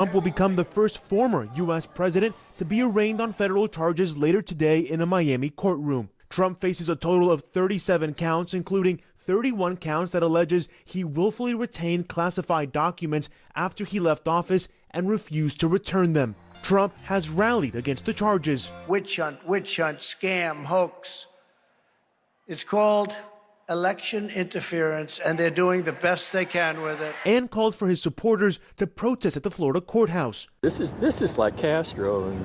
Trump will become the first former U.S. president to be arraigned on federal charges later today in a Miami courtroom. Trump faces a total of 37 counts, including 31 counts that alleges he willfully retained classified documents after he left office and refused to return them. Trump has rallied against the charges. Witch hunt, scam, hoax. It's called election interference, and they're doing the best they can with it. And called for his supporters to protest at the Florida courthouse. This is like Castro and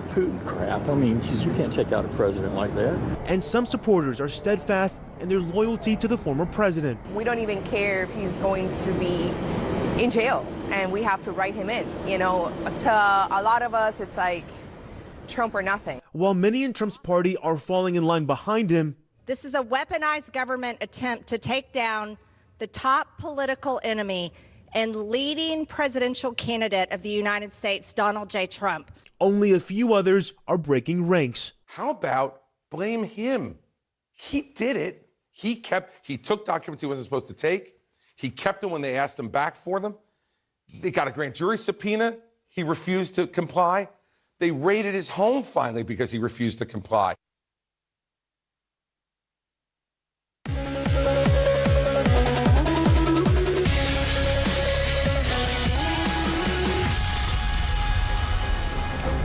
Putin crap. I mean, you can't take out a president like that. And some supporters are steadfast in their loyalty to the former president. We don't even care if he's going to be in jail, and we have to write him in. You know, to a lot of us, it's like Trump or nothing. While many in Trump's party are falling in line behind him, this is a weaponized government attempt to take down the top political enemy and leading presidential candidate of the United States, Donald J. Trump. Only a few others are breaking ranks. How about blame him? He did it. He took documents he wasn't supposed to take. He kept them when they asked him back for them. They got a grand jury subpoena. He refused to comply. They raided his home finally because he refused to comply.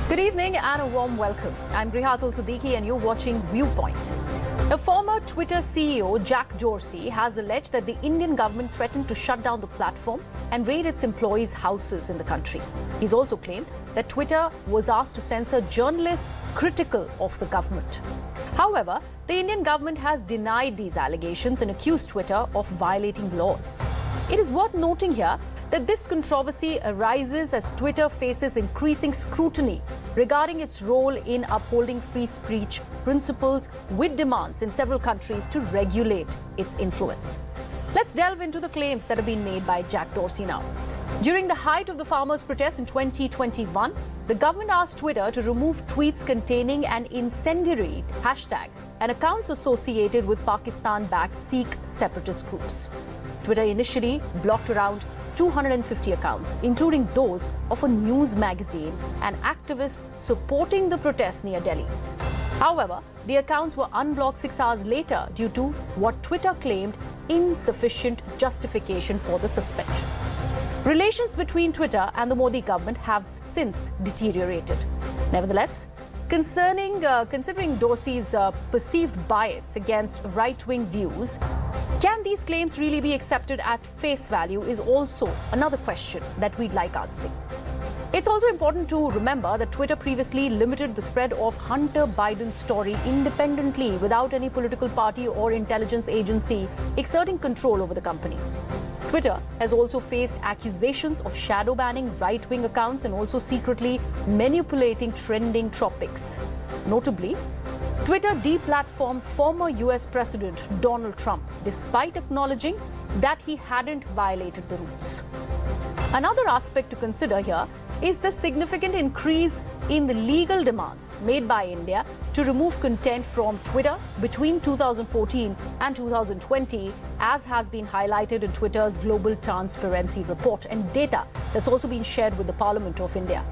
Good evening and a warm welcome. I'm Rihatul Siddiqui and you're watching Viewpoint. The former Twitter CEO Jack Dorsey has alleged that the Indian government threatened to shut down the platform and raid its employees' houses in the country. He's also claimed that Twitter was asked to censor journalists critical of the government. However, the Indian government has denied these allegations and accused Twitter of violating laws. It is worth noting here that this controversy arises as Twitter faces increasing scrutiny regarding its role in upholding free speech principles with demands in several countries to regulate its influence. Let's delve into the claims that have been made by Jack Dorsey now. During the height of the farmers' protest in 2021, the government asked Twitter to remove tweets containing an incendiary hashtag and accounts associated with Pakistan-backed Sikh separatist groups. Twitter initially blocked around 250 accounts, including those of a news magazine and activists supporting the protests near Delhi. However, the accounts were unblocked 6 hours later due to what Twitter claimed insufficient justification for the suspension. Relations between Twitter and the Modi government have since deteriorated. Nevertheless, considering Dorsey's perceived bias against right-wing views, can these claims really be accepted at face value is also another question that we'd like answering. It's also important to remember that Twitter previously limited the spread of Hunter Biden's story independently without any political party or intelligence agency exerting control over the company. Twitter has also faced accusations of shadow banning right-wing accounts and also secretly manipulating trending topics. Notably, Twitter deplatformed former US President Donald Trump despite acknowledging that he hadn't violated the rules. Another aspect to consider here is the significant increase in the legal demands made by India to remove content from Twitter between 2014 and 2020, as has been highlighted in Twitter's Global Transparency Report and data that's also been shared with the Parliament of India.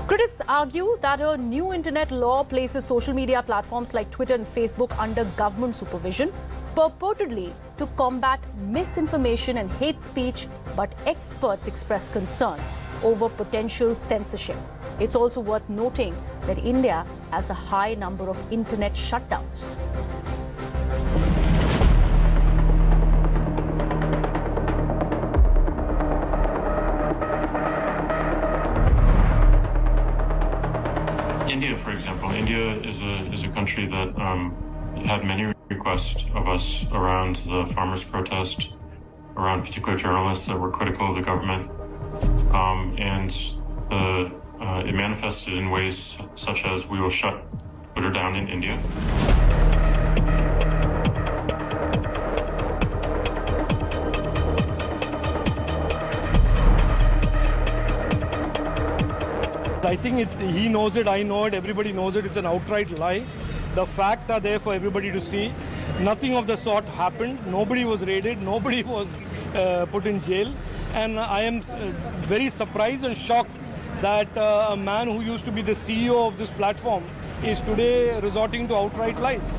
Critics argue that a new internet law places social media platforms like Twitter and Facebook under government supervision, purportedly to combat misinformation and hate speech, but experts express concerns over potential censorship. It's also worth noting that India has a high number of internet shutdowns. India, for example, India is a country that had many requests of us around the farmers' protest, around particular journalists that were critical of the government, and it manifested in ways such as we will shut Twitter down in India. I think he knows it, I know it, everybody knows it. It's an outright lie. The facts are there for everybody to see. Nothing of the sort happened. Nobody was raided. Nobody was put in jail. And I am very surprised and shocked that a man who used to be the CEO of this platform is today resorting to outright lies.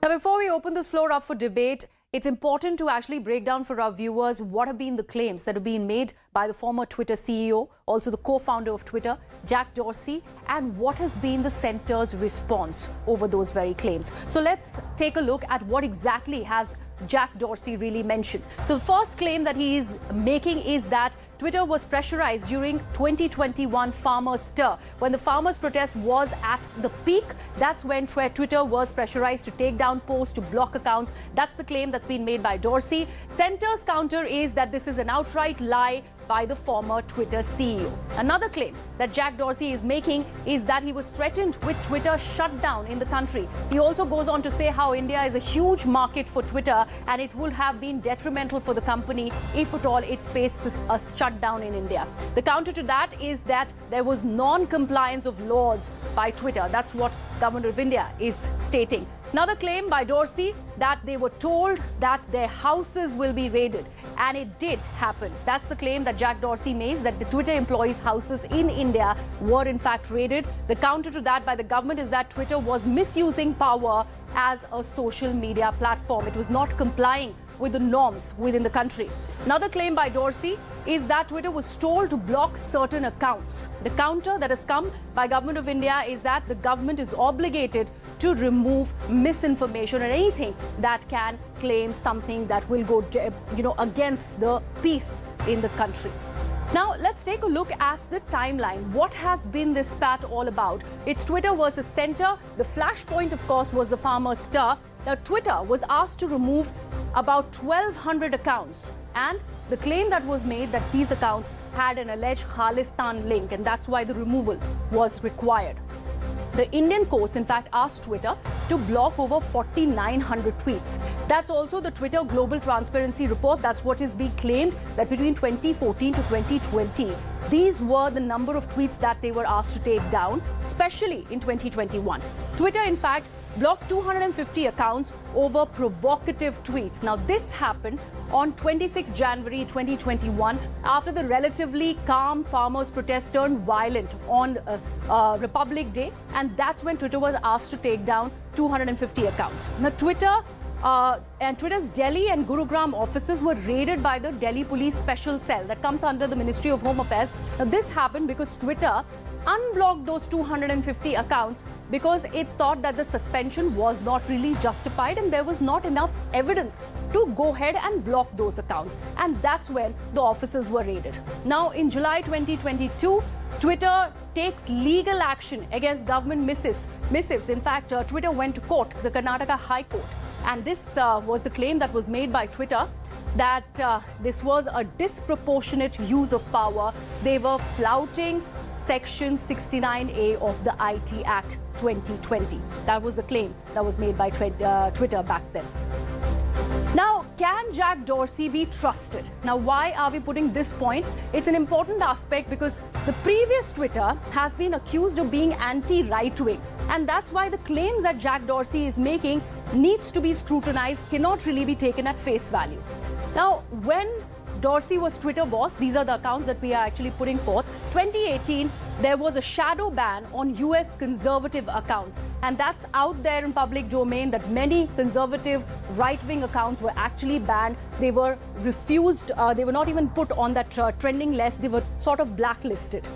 Now, before we open this floor up for debate, it's important to actually break down for our viewers what have been the claims that have been made by the former Twitter CEO, also the co-founder of Twitter, Jack Dorsey, and what has been the centre's response over those very claims. So let's take a look at what exactly has Jack Dorsey really mentioned. So the first claim that he is making is that Twitter was pressurized during 2021 farmers' stir. When the farmers' protest was at the peak, that's when Twitter was pressurized to take down posts, to block accounts. That's the claim that's been made by Dorsey. Centre's counter is that this is an outright lie by the former Twitter CEO. Another claim that Jack Dorsey is making is that he was threatened with Twitter shutdown in the country. He also goes on to say how India is a huge market for Twitter and it would have been detrimental for the company if at all it faces a shutdown in India. The counter to that is that there was non-compliance of laws by Twitter. That's what Government of India is stating. Another claim by Dorsey that they were told that their houses will be raided, and it did happen. That's the claim that Jack Dorsey makes, that the Twitter employees' houses in India were in fact raided. The counter to that by the government is that Twitter was misusing power as a social media platform. It was not complying with the norms within the country. Another claim by Dorsey is that Twitter was told to block certain accounts. The counter that has come by Government of India is that the government is obligated to remove misinformation and anything that can claim something that will go, against the peace in the country. Now, let's take a look at the timeline. What has been this spat all about? It's Twitter versus Centre. The flashpoint, of course, was the farmers' stir. Now, Twitter was asked to remove about 1,200 accounts. And the claim that was made that these accounts had an alleged Khalistan link, and that's why the removal was required. The Indian courts, in fact, asked Twitter to block over 4,900 tweets. That's also the Twitter Global Transparency Report. That's what is being claimed, that between 2014 to 2020, these were the number of tweets that they were asked to take down, especially in 2021. Twitter, in fact, blocked 250 accounts over provocative tweets. Now, this happened on 26 January 2021 after the relatively calm farmers' protest turned violent on Republic Day, and that's when Twitter was asked to take down 250 accounts. Now, Twitter's Delhi and Gurugram offices were raided by the Delhi Police Special Cell that comes under the Ministry of Home Affairs. Now, this happened because Twitter unblocked those 250 accounts because it thought that the suspension was not really justified and there was not enough evidence to go ahead and block those accounts. And that's when the offices were raided. Now, in July 2022, Twitter takes legal action against government missives. In fact, Twitter went to court, the Karnataka High Court. And this was the claim that was made by Twitter, that this was a disproportionate use of power. They were flouting Section 69A of the IT Act 2020. That was the claim that was made by Twitter back then. Now, can Jack Dorsey be trusted? Now, why are we putting this point? It's an important aspect because the previous Twitter has been accused of being anti-right-wing. And that's why the claims that Jack Dorsey is making needs to be scrutinized, cannot really be taken at face value. Now, when Dorsey was Twitter boss, these are the accounts that we are actually putting forth. 2018, there was a shadow ban on US conservative accounts. And that's out there in public domain that many conservative right-wing accounts were actually banned. They were refused. They were not even put on that trending list. They were sort of blacklisted.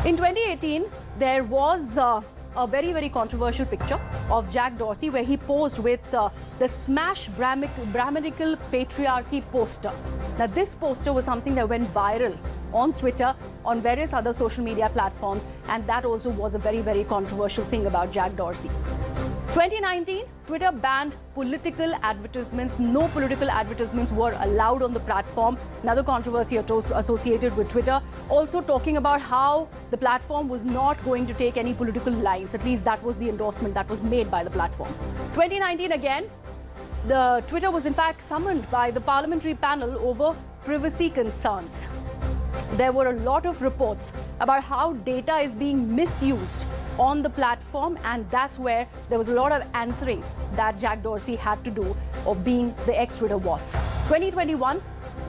In 2018, there was a very, very controversial picture of Jack Dorsey where he posed with the Smash Brahminical Patriarchy poster. Now, this poster was something that went viral on Twitter, on various other social media platforms, and that also was a very, very controversial thing about Jack Dorsey. 2019, Twitter banned political advertisements. No political advertisements were allowed on the platform. Another controversy associated with Twitter. Also talking about how the platform was not going to take any political lines. At least that was the endorsement that was made by the platform. 2019 again, the Twitter was in fact summoned by the parliamentary panel over privacy concerns. there were a lot of reports about how data is being misused on the platform, and that's where there was a lot of answering that Jack Dorsey had to do of being the ex-Twitter boss. 2021,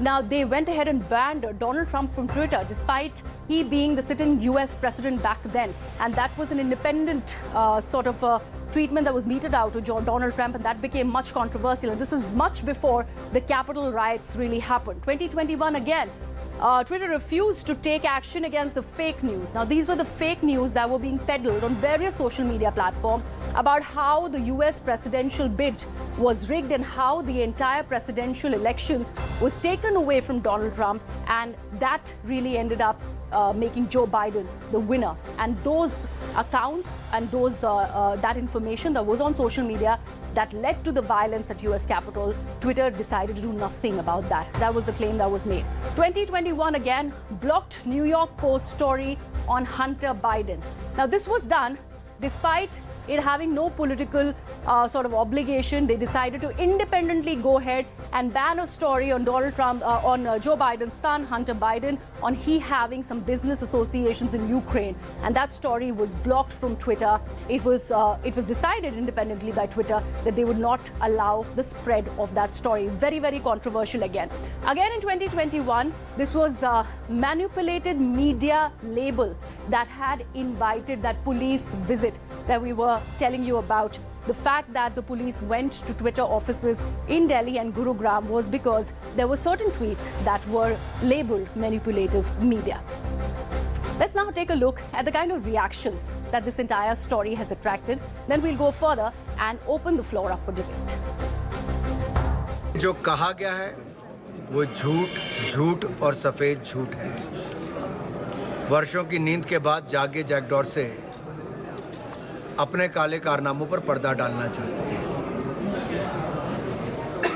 now they went ahead and banned Donald Trump from Twitter, despite he being the sitting US president back then. And that was an independent sort of treatment that was meted out to Donald Trump, and that became much controversial. And this was much before the Capitol riots really happened. 2021 again, Twitter refused to take action against the fake news. Now, these were the fake news that were being peddled on various social media platforms about how the US presidential bid was rigged and how the entire presidential elections was taken away from Donald Trump, and that really ended up making Joe Biden the winner. And those accounts and those that information that was on social media that led to the violence at US Capitol, Twitter decided to do nothing about that. That was the claim that was made. 2021 again, blocked New York Post story on Hunter Biden. Now, this was done despite it having no political sort of obligation. They decided to independently go ahead and ban a story on Donald Trump, on Joe Biden's son, Hunter Biden, on he having some business associations in Ukraine. And that story was blocked from Twitter. It was decided independently by Twitter that they would not allow the spread of that story. Very, very controversial again. Again in 2021, this was a manipulated media label that had invited that police visit that we were telling you about. The fact that the police went to Twitter offices in Delhi and Gurugram was because there were certain tweets that were labeled manipulative media. Let's now take a look at the kind of reactions that this entire story has attracted. Then we'll go further and open the floor up for debate. जो कहा गया है वो झूठ और सफेद झूठ है। वर्षों की नींद के बाद जागे जैक डॉर्से अपने काले कारनामों पर पर्दा डालना चाहते हैं।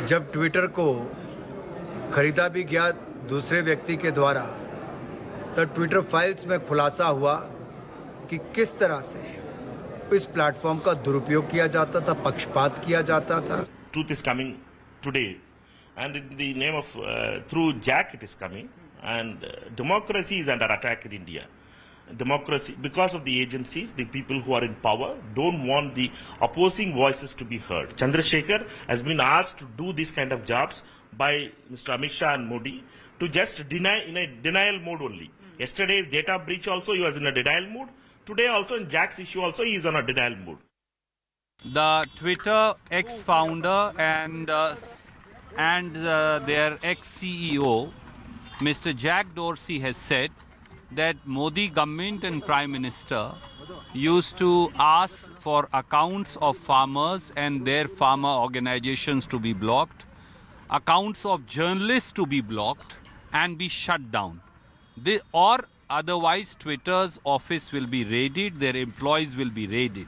जब ट्विटर को खरीदा भी गया दूसरे व्यक्ति के द्वारा, तो ट्विटर फाइल्स में खुलासा हुआ कि किस तरह से इस प्लेटफॉर्म का दुरुपयोग किया जाता था, पक्षपात किया जाता था। Truth is coming today, and in the name of through Jack it is coming, and democracy is under attack in India. Democracy, because of the agencies, the people who are in power don't want the opposing voices to be heard. Chandrasekhar has been asked to do this kind of jobs by Mr. Amit Shah and Modi to just deny in a denial mode only. Yesterday's data breach also he was in a denial mode. Today also in Jack's issue also he is on a denial mode. The Twitter ex-founder and their ex-CEO, Mr. Jack Dorsey, has said that Modi government and Prime Minister used to ask for accounts of farmers and their farmer organizations to be blocked, accounts of journalists to be blocked and be shut down. Or otherwise Twitter's office will be raided, their employees will be raided.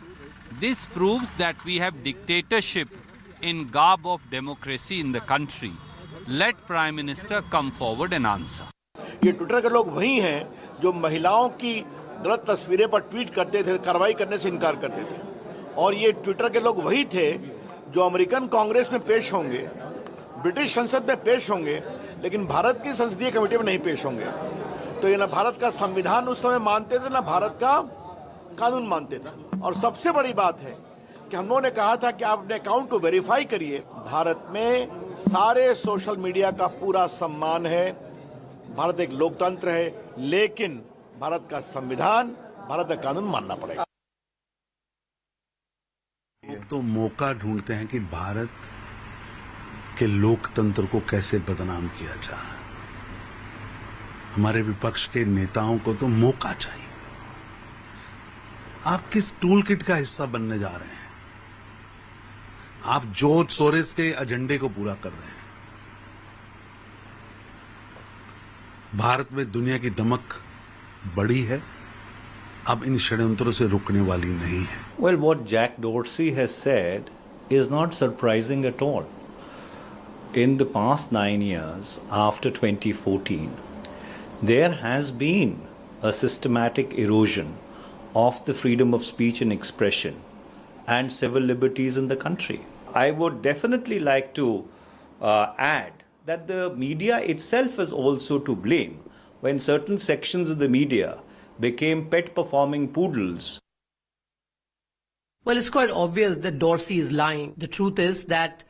This proves that we have dictatorship in garb of democracy in the country. Let Prime Minister come forward and answer. ये Twitter के लोग वही हैं जो महिलाओं की गलत तस्वीरें पर ट्वीट करते थे, कार्रवाई करने से इनकार करते थे। और ये ट्विटर के लोग वही थे जो अमेरिकन कांग्रेस में पेश होंगे, ब्रिटिश संसद में पेश होंगे, लेकिन भारत की संसदीय कमेटी में नहीं पेश होंगे। तो ये ना भारत का संविधान उस समय मानते थे, ना भारत का कानून मानते थे। और सबसे बड़ी बात है कि हम लोगों ने कहा था कि आप अपने अकाउंट को वेरीफाई करिए। भारत में सारे सोशल मीडिया का पूरा सम्मान है। भारत एक लोकतंत्र है, लेकिन भारत का संविधान, भारत का कानून मानना पड़ेगा। तो मौका ढूंढते हैं कि भारत के लोकतंत्र को कैसे बदनाम किया जाए। हमारे विपक्ष के नेताओं को तो मौका चाहिए। आप किस टूल किट का हिस्सा बनने जा रहे हैं? आप जॉर्ज सोरेस के एजेंडे को पूरा कर रहे हैं। भारत में दुनिया की दमक बड़ी है, अब इन षड्यंत्रों से रुकने वाली नहीं है। Well, what Jack Dorsey has said is not surprising at all. In the past 9 years, after 2014, there has been a systematic erosion of the freedom of speech and expression and civil liberties in the country. I would definitely like to add that the media itself is also to blame when certain sections of the media became pet performing poodles. Well, it's quite obvious that Dorsey is lying. The truth is that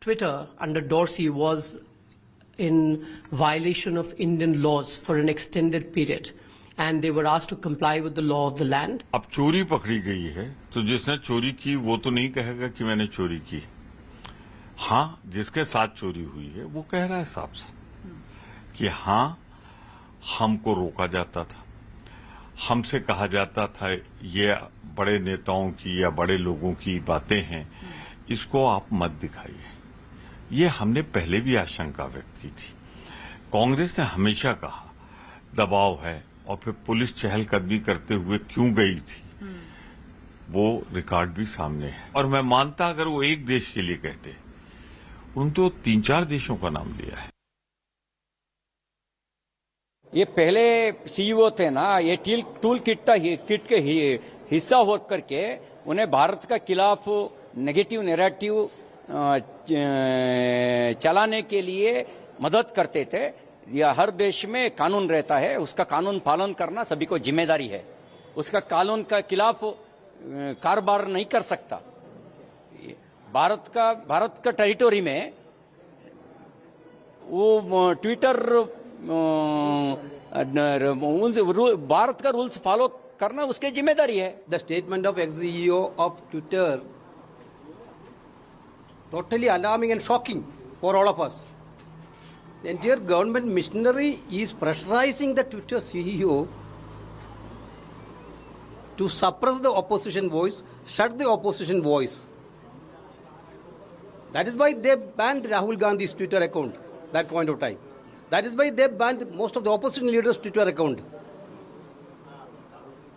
Twitter under Dorsey was in violation of Indian laws for an extended period, and they were asked to comply with the law of the land. अब चोरी पकड़ी गई है तो जिसने चोरी की वो तो नहीं कहेगा कि मैंने चोरी की। हाँ, जिसके साथ चोरी हुई है वो कह रहा है साफ साफ कि हाँ, हमको रोका जाता था, हमसे कहा जाता था ये बड़े नेताओं की या बड़े लोगों की बातें हैं, इसको आप मत दिखाइए। ये हमने पहले भी आशंका व्यक्त की थी। कांग्रेस ने हमेशा कहा दबाव है, और फिर पुलिस चहलकदमी करते हुए क्यों गई थी, वो रिकॉर्ड भी सामने है। और मैं मानता अगर वो एक देश के लिए कहते, उन तो 3-4 देशों का नाम लिया है। ये पहले सीईओ थे ना, ये टूल किट के हिस्सा हो करके उन्हें भारत का खिलाफ नेगेटिव नैरेटिव चलाने के लिए मदद करते थे। या हर देश में कानून रहता है, उसका कानून पालन करना सभी को जिम्मेदारी है। उसका कानून का खिलाफ कारोबार नहीं कर सकता। भारत का टेरिटोरी में वो ट्विटर भारत का रूल्स फॉलो करना उसकी जिम्मेदारी है। The statement of ex-CEO of Twitter totally alarming and shocking for all of us. The entire government machinery is pressurizing the Twitter CEO to suppress the opposition voice, shut the opposition voice. That is why they banned Rahul Gandhi's Twitter account that point of time. That is why they banned most of the opposition leaders' Twitter account.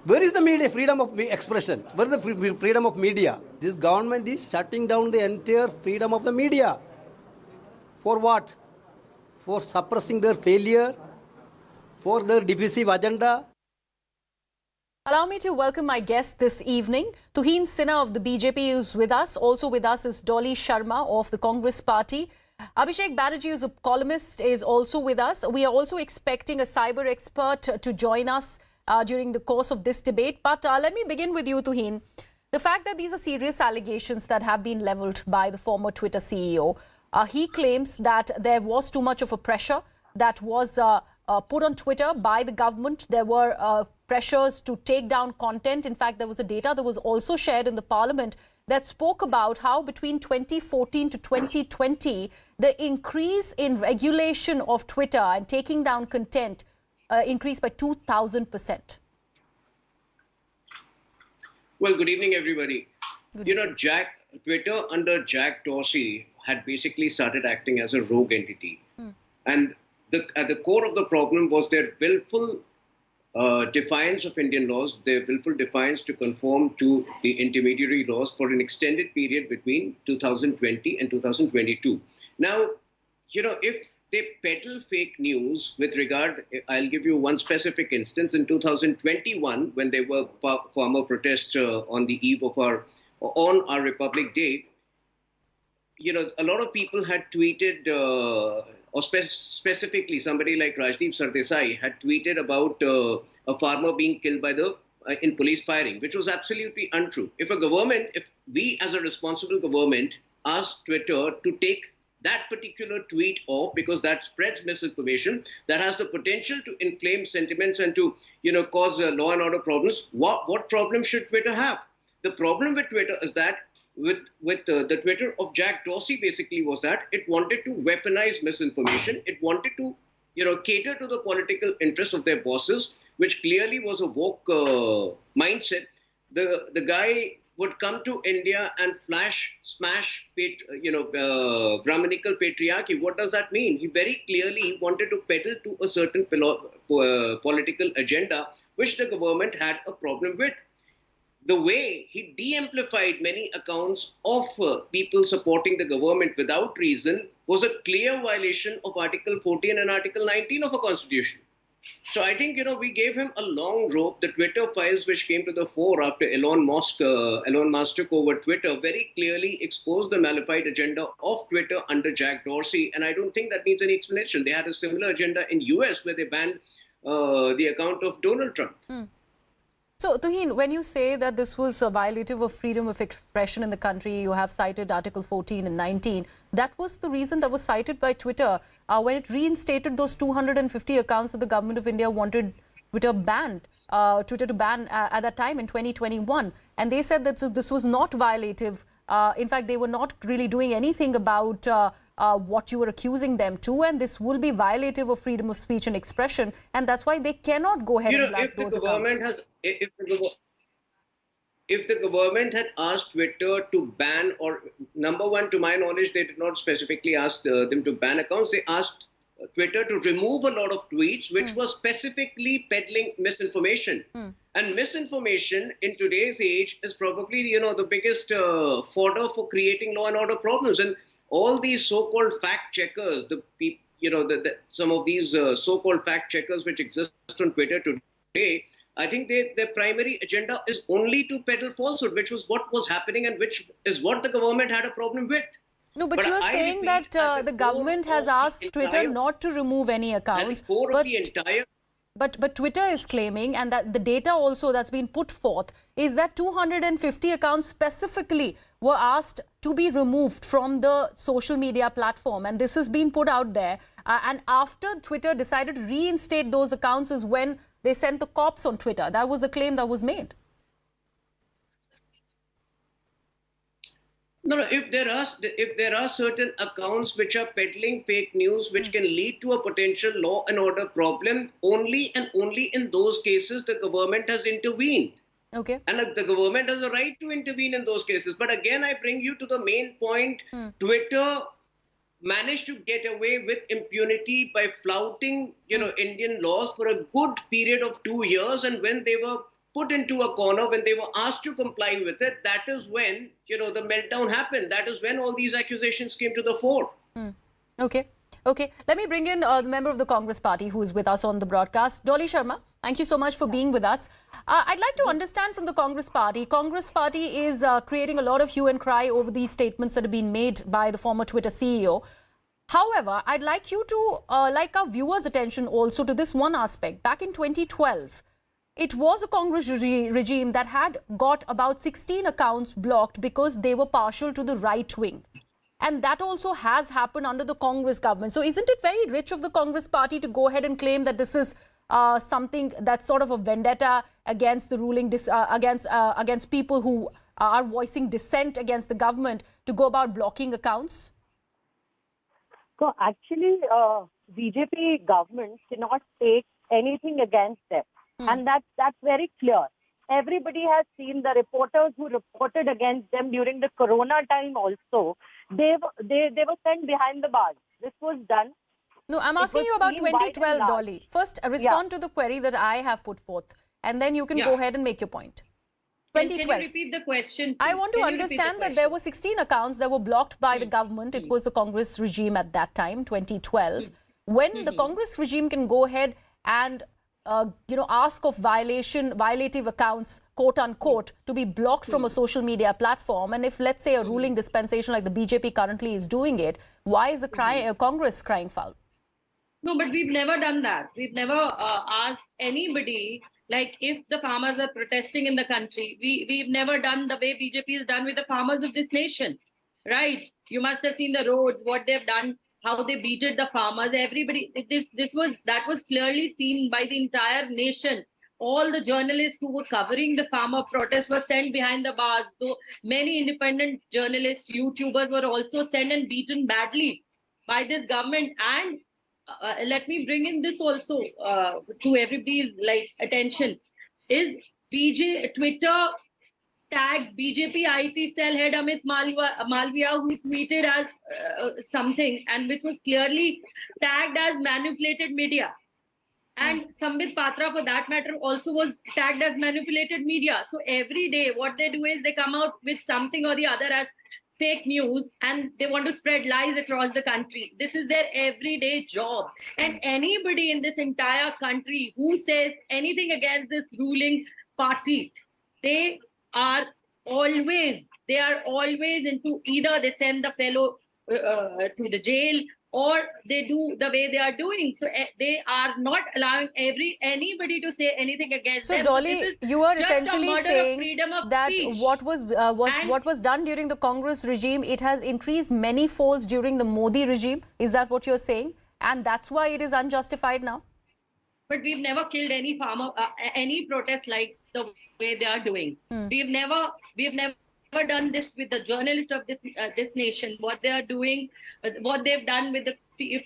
Where is the media freedom of expression? Where is the freedom of media? This government is shutting down the entire freedom of the media. For what? For suppressing their failure, for their divisive agenda. Allow me to welcome my guest this evening. Tuhin Sinha of the BJP is with us. Also with us is Dolly Sharma of the Congress Party. Abhishek Banerjee, who's a columnist, is also with us. We are also expecting a cyber expert to join us during the course of this debate. But let me begin with you, Tuhin. The fact that these are serious allegations that have been leveled by the former Twitter CEO, he claims that there was too much of a pressure that was put on Twitter by the government. There were pressures to take down content. In fact, there was a data that was also shared in the parliament that spoke about how between 2014 to 2020, the increase in regulation of Twitter and taking down content increased by 2,000%. Well, good evening, everybody. Twitter under Jack Dorsey had basically started acting as a rogue entity. And at the core of the problem was their willful defiance of Indian laws, their willful defiance to conform to the intermediary laws for an extended period between 2020 and 2022. Now, if they peddle fake news with regard, I'll give you one specific instance. In 2021, when there were farmer protests on the eve of on our Republic Day, a lot of people had tweeted, or specifically somebody like Rajeev Chandrasekhar had tweeted about a farmer being killed by in police firing, which was absolutely untrue. If we as a responsible government asked Twitter to take that particular tweet off because that spreads misinformation, that has the potential to inflame sentiments and to cause law and order problems, what problem should Twitter have? The problem with Twitter is that with the Twitter of Jack Dorsey basically was that it wanted to weaponize misinformation. It wanted to cater to the political interests of their bosses, which clearly was a woke mindset. The guy would come to India and smash Brahminical patriarchy. What does that mean? He very clearly wanted to peddle to a certain political agenda, which the government had a problem with. The way he de-amplified many accounts of people supporting the government without reason was a clear violation of Article 14 and Article 19 of a constitution. So I think, we gave him a long rope. The Twitter files which came to the fore after Elon Musk took over Twitter very clearly exposed the malified agenda of Twitter under Jack Dorsey. And I don't think that needs any explanation. They had a similar agenda in US where they banned the account of Donald Trump. So, Tuhin, when you say that this was a violative of freedom of expression in the country, you have cited Article 14 and 19. That was the reason that was cited by Twitter when it reinstated those 250 accounts that the government of India wanted Twitter to ban at that time in 2021. And they said that this was not violative. In fact, they were not really doing anything about what you were accusing them to, and this will be violative of freedom of speech and expression, and that's why they cannot go ahead and block those accounts. If the government had asked Twitter to ban, or number one, to my knowledge, they did not specifically ask them to ban accounts. They asked Twitter to remove a lot of tweets which were specifically peddling misinformation. And misinformation in today's age is probably, the biggest fodder for creating law and order problems. And all these so-called fact checkers, some of these so-called fact checkers which exist on Twitter today, I think their primary agenda is only to peddle falsehood, which was what was happening and which is what the government had a problem with. No, but you're saying that the government has asked Twitter not to remove any accounts. But Twitter is claiming, and that the data also that's been put forth, is that 250 accounts specifically were asked to be removed from the social media platform. And this has been put out there. And after Twitter decided to reinstate those accounts is when they sent the cops on Twitter. That was the claim that was made. No, if there are certain accounts which are peddling fake news, which can lead to a potential law and order problem, only and only in those cases the government has intervened. Okay. And the government has a right to intervene in those cases. But again, I bring you to the main point. Twitter managed to get away with impunity by flouting, Indian laws for a good period of 2 years. And when they were put into a corner, when they were asked to comply with it, that is when, the meltdown happened. That is when all these accusations came to the fore. Okay. Let me bring in the member of the Congress party who is with us on the broadcast, Dolly Sharma. Thank you so much for being with us. I'd like to understand from the Congress party. Congress party is creating a lot of hue and cry over these statements that have been made by the former Twitter CEO. However, I'd like you to, like our viewers' attention also to this one aspect. Back in 2012, it was a Congress regime that had got about 16 accounts blocked because they were partial to the right wing. And that also has happened under the Congress government. So isn't it very rich of the Congress party to go ahead and claim that this is something that's sort of a vendetta against the ruling, against people who are voicing dissent against the government to go about blocking accounts? So actually, BJP government cannot take anything against them. And that's very clear. Everybody has seen the reporters who reported against them during the Corona time also. They were sent behind the bars. This was done. No, I'm asking you about 2012, Dolly. First, respond to the query that I have put forth, and then you can go ahead and make your point. 2012. Can you repeat the question, please? I want to understand that there were 16 accounts that were blocked by the government. It was the Congress regime at that time, 2012. When the Congress regime can go ahead and ask of violative accounts, quote unquote, to be blocked from a social media platform. And if, let's say, a ruling dispensation like the BJP currently is doing it, why is the Congress crying foul? No, but we've never done that. We've never asked anybody, like if the farmers are protesting in the country, we've never done the way BJP has done with the farmers of this nation, right? You must have seen the roads, what they've done, how they beated the farmers. Everybody, that was clearly seen by the entire nation. All the journalists who were covering the farmer protests were sent behind the bars. Though many independent journalists, YouTubers were also sent and beaten badly by this government. And let me bring in this also to everybody's attention. Is Twitter tags BJP IT cell head Amit Malviya, who tweeted as something and which was clearly tagged as manipulated media. And Sambit Patra, for that matter, also was tagged as manipulated media. So every day what they do is they come out with something or the other as fake news and they want to spread lies across the country. This is their everyday job. And anybody in this entire country who says anything against this ruling party, they are always into either they send the fellow to the jail or they do the way they are doing. So they are not allowing anybody to say anything against them. So Dolly, you are essentially saying that speech. what was done during the Congress regime, it has increased many folds during the Modi regime. Is that what you're saying? And that's why it is unjustified now? But we've never killed any farmer, any protest like the way they are doing. We've never done this with the journalists of this nation. What they are doing, what they've done with the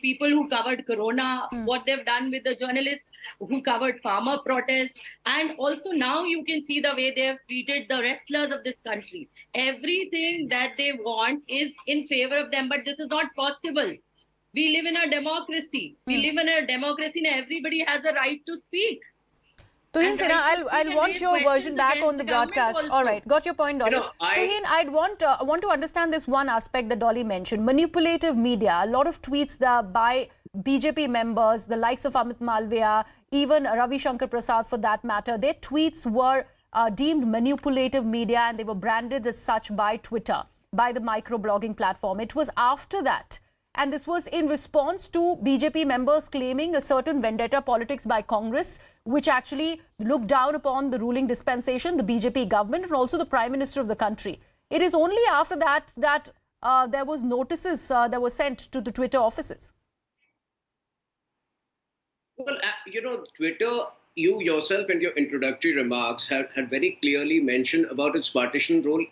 people who covered Corona, what they've done with the journalists who covered farmer protest, and also now you can see the way they have treated the wrestlers of this country. Everything that they want is in favor of them, but this is not possible. We live in a democracy. We live in a democracy and everybody has a right to speak. Tuhin Sinha, I'll want your version back on the broadcast. All right, got your point, Dolly. Tuhin, I'd want to understand this one aspect that Dolly mentioned. Manipulative media, a lot of tweets by BJP members, the likes of Amit Malviya, even Ravi Shankar Prasad for that matter, their tweets were deemed manipulative media and they were branded as such by Twitter, by the microblogging platform. It was after that. And this was in response to BJP members claiming a certain vendetta politics by Congress, which actually looked down upon the ruling dispensation, the BJP government, and also the Prime Minister of the country. It is only after that that there was notices that were sent to the Twitter offices. Well, Twitter, you yourself in your introductory remarks had very clearly mentioned about its partisan role,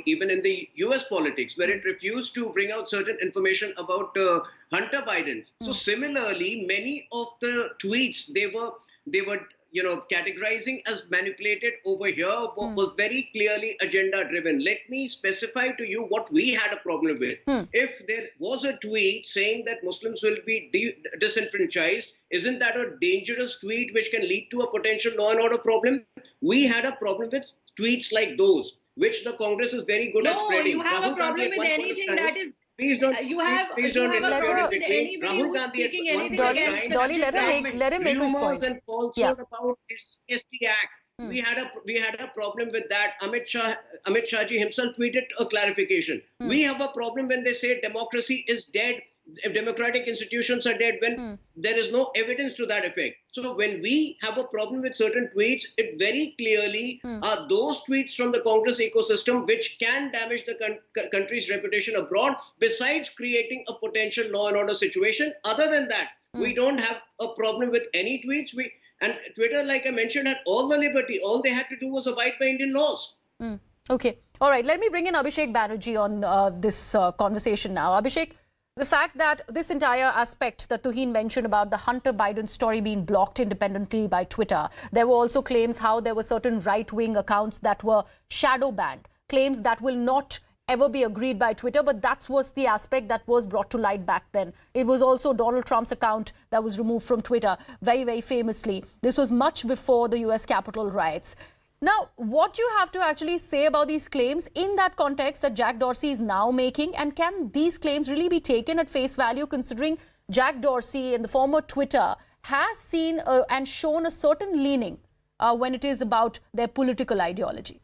even in the US politics, where it refused to bring out certain information about Hunter Biden. So similarly, many of the tweets they were categorizing as manipulated over here was very clearly agenda driven. Let me specify to you what we had a problem with. If there was a tweet saying that Muslims will be disenfranchised, isn't that a dangerous tweet which can lead to a potential law and order problem? We had a problem with tweets like those, which the Congress is very good at spreading. No, you have a problem with anything that is... Please don't. You have a problem with anybody Rahul who's Gandhi speaking anything Dolly, against let him make his point. And falsehood about his ST Act. We had a problem with that. Amit Shah ji himself tweeted a clarification. We have a problem when they say democracy is dead, if democratic institutions are dead, when there is no evidence to that effect. So when we have a problem with certain tweets, it very clearly are those tweets from the Congress ecosystem which can damage the country's reputation abroad, besides creating a potential law and order situation. Other than that, we don't have a problem with any tweets. And Twitter, like I mentioned, had all the liberty. All they had to do was abide by Indian laws. Okay. All right. Let me bring in Abhishek Banerjee on this conversation now. Abhishek, the fact that this entire aspect that Tuhin mentioned about the Hunter Biden story being blocked independently by Twitter, there were also claims how there were certain right-wing accounts that were shadow banned, claims that will not ever be agreed by Twitter, but that was the aspect that was brought to light back then. It was also Donald Trump's account that was removed from Twitter, very, very famously. This was much before the US Capitol riots. Now, what do you have to actually say about these claims in that context that Jack Dorsey is now making? And can these claims really be taken at face value, considering Jack Dorsey and the former Twitter has seen and shown a certain leaning when it is about their political ideology?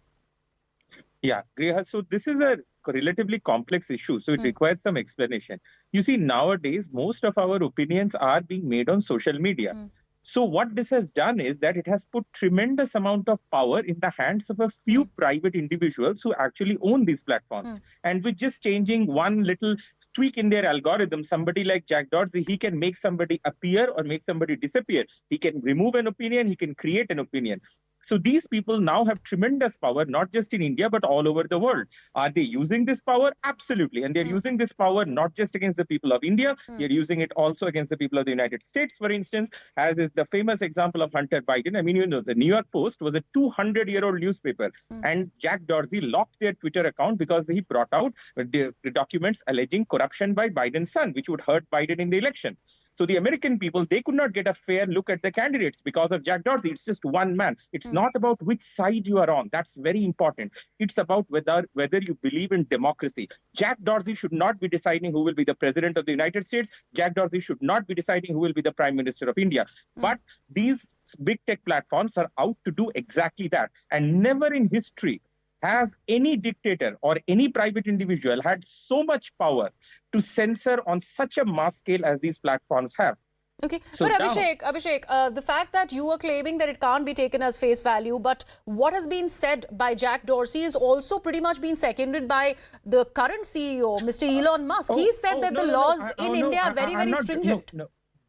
Yeah, Griha, so this is a relatively complex issue, so it requires some explanation. You see, nowadays, most of our opinions are being made on social media. So what this has done is that it has put tremendous amount of power in the hands of a few private individuals who actually own these platforms. And with just changing one little tweak in their algorithm, somebody like Jack Dorsey, he can make somebody appear or make somebody disappear. He can remove an opinion, he can create an opinion. So these people now have tremendous power, not just in India, but all over the world. Are they using this power? Absolutely. And they're using this power not just against the people of India, they're using it also against the people of the United States, for instance, as is the famous example of Hunter Biden. I mean, you know, the New York Post was a 200-year-old newspaper, and Jack Dorsey locked their Twitter account because he brought out the documents alleging corruption by Biden's son, which would hurt Biden in the election. So the American people, they could not get a fair look at the candidates because of Jack Dorsey. It's just one man. It's not about which side you are on. That's very important. It's about whether you believe in democracy. Jack Dorsey should not be deciding who will be the president of the United States. Jack Dorsey should not be deciding who will be the prime minister of India. But these big tech platforms are out to do exactly that. And never in history has any dictator or any private individual had so much power to censor on such a mass scale as these platforms have. Okay, so but Abhishek, the fact that you are claiming that it can't be taken as face value, but what has been said by Jack Dorsey is also pretty much been seconded by the current CEO, Mr. Elon Musk. He said that the laws in India are very stringent.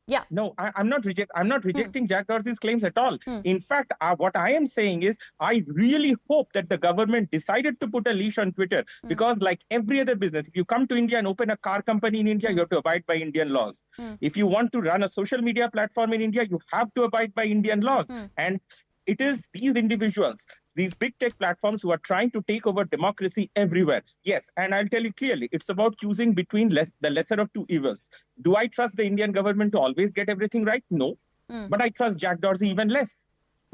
Yeah. No, I'm not rejecting Jack Dorsey's claims at all. In fact, what I am saying is I really hope that the government decided to put a leash on Twitter because like every other business, if you come to India and open a car company in India, you have to abide by Indian laws. If you want to run a social media platform in India, you have to abide by Indian laws. And it is these individuals, these big tech platforms who are trying to take over democracy everywhere. Yes, and I'll tell you clearly, it's about choosing between the lesser of two evils. Do I trust the Indian government to always get everything right? No. But I trust Jack Dorsey even less.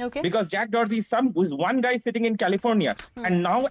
Okay. Because Jack Dorsey is one guy sitting in California. And now,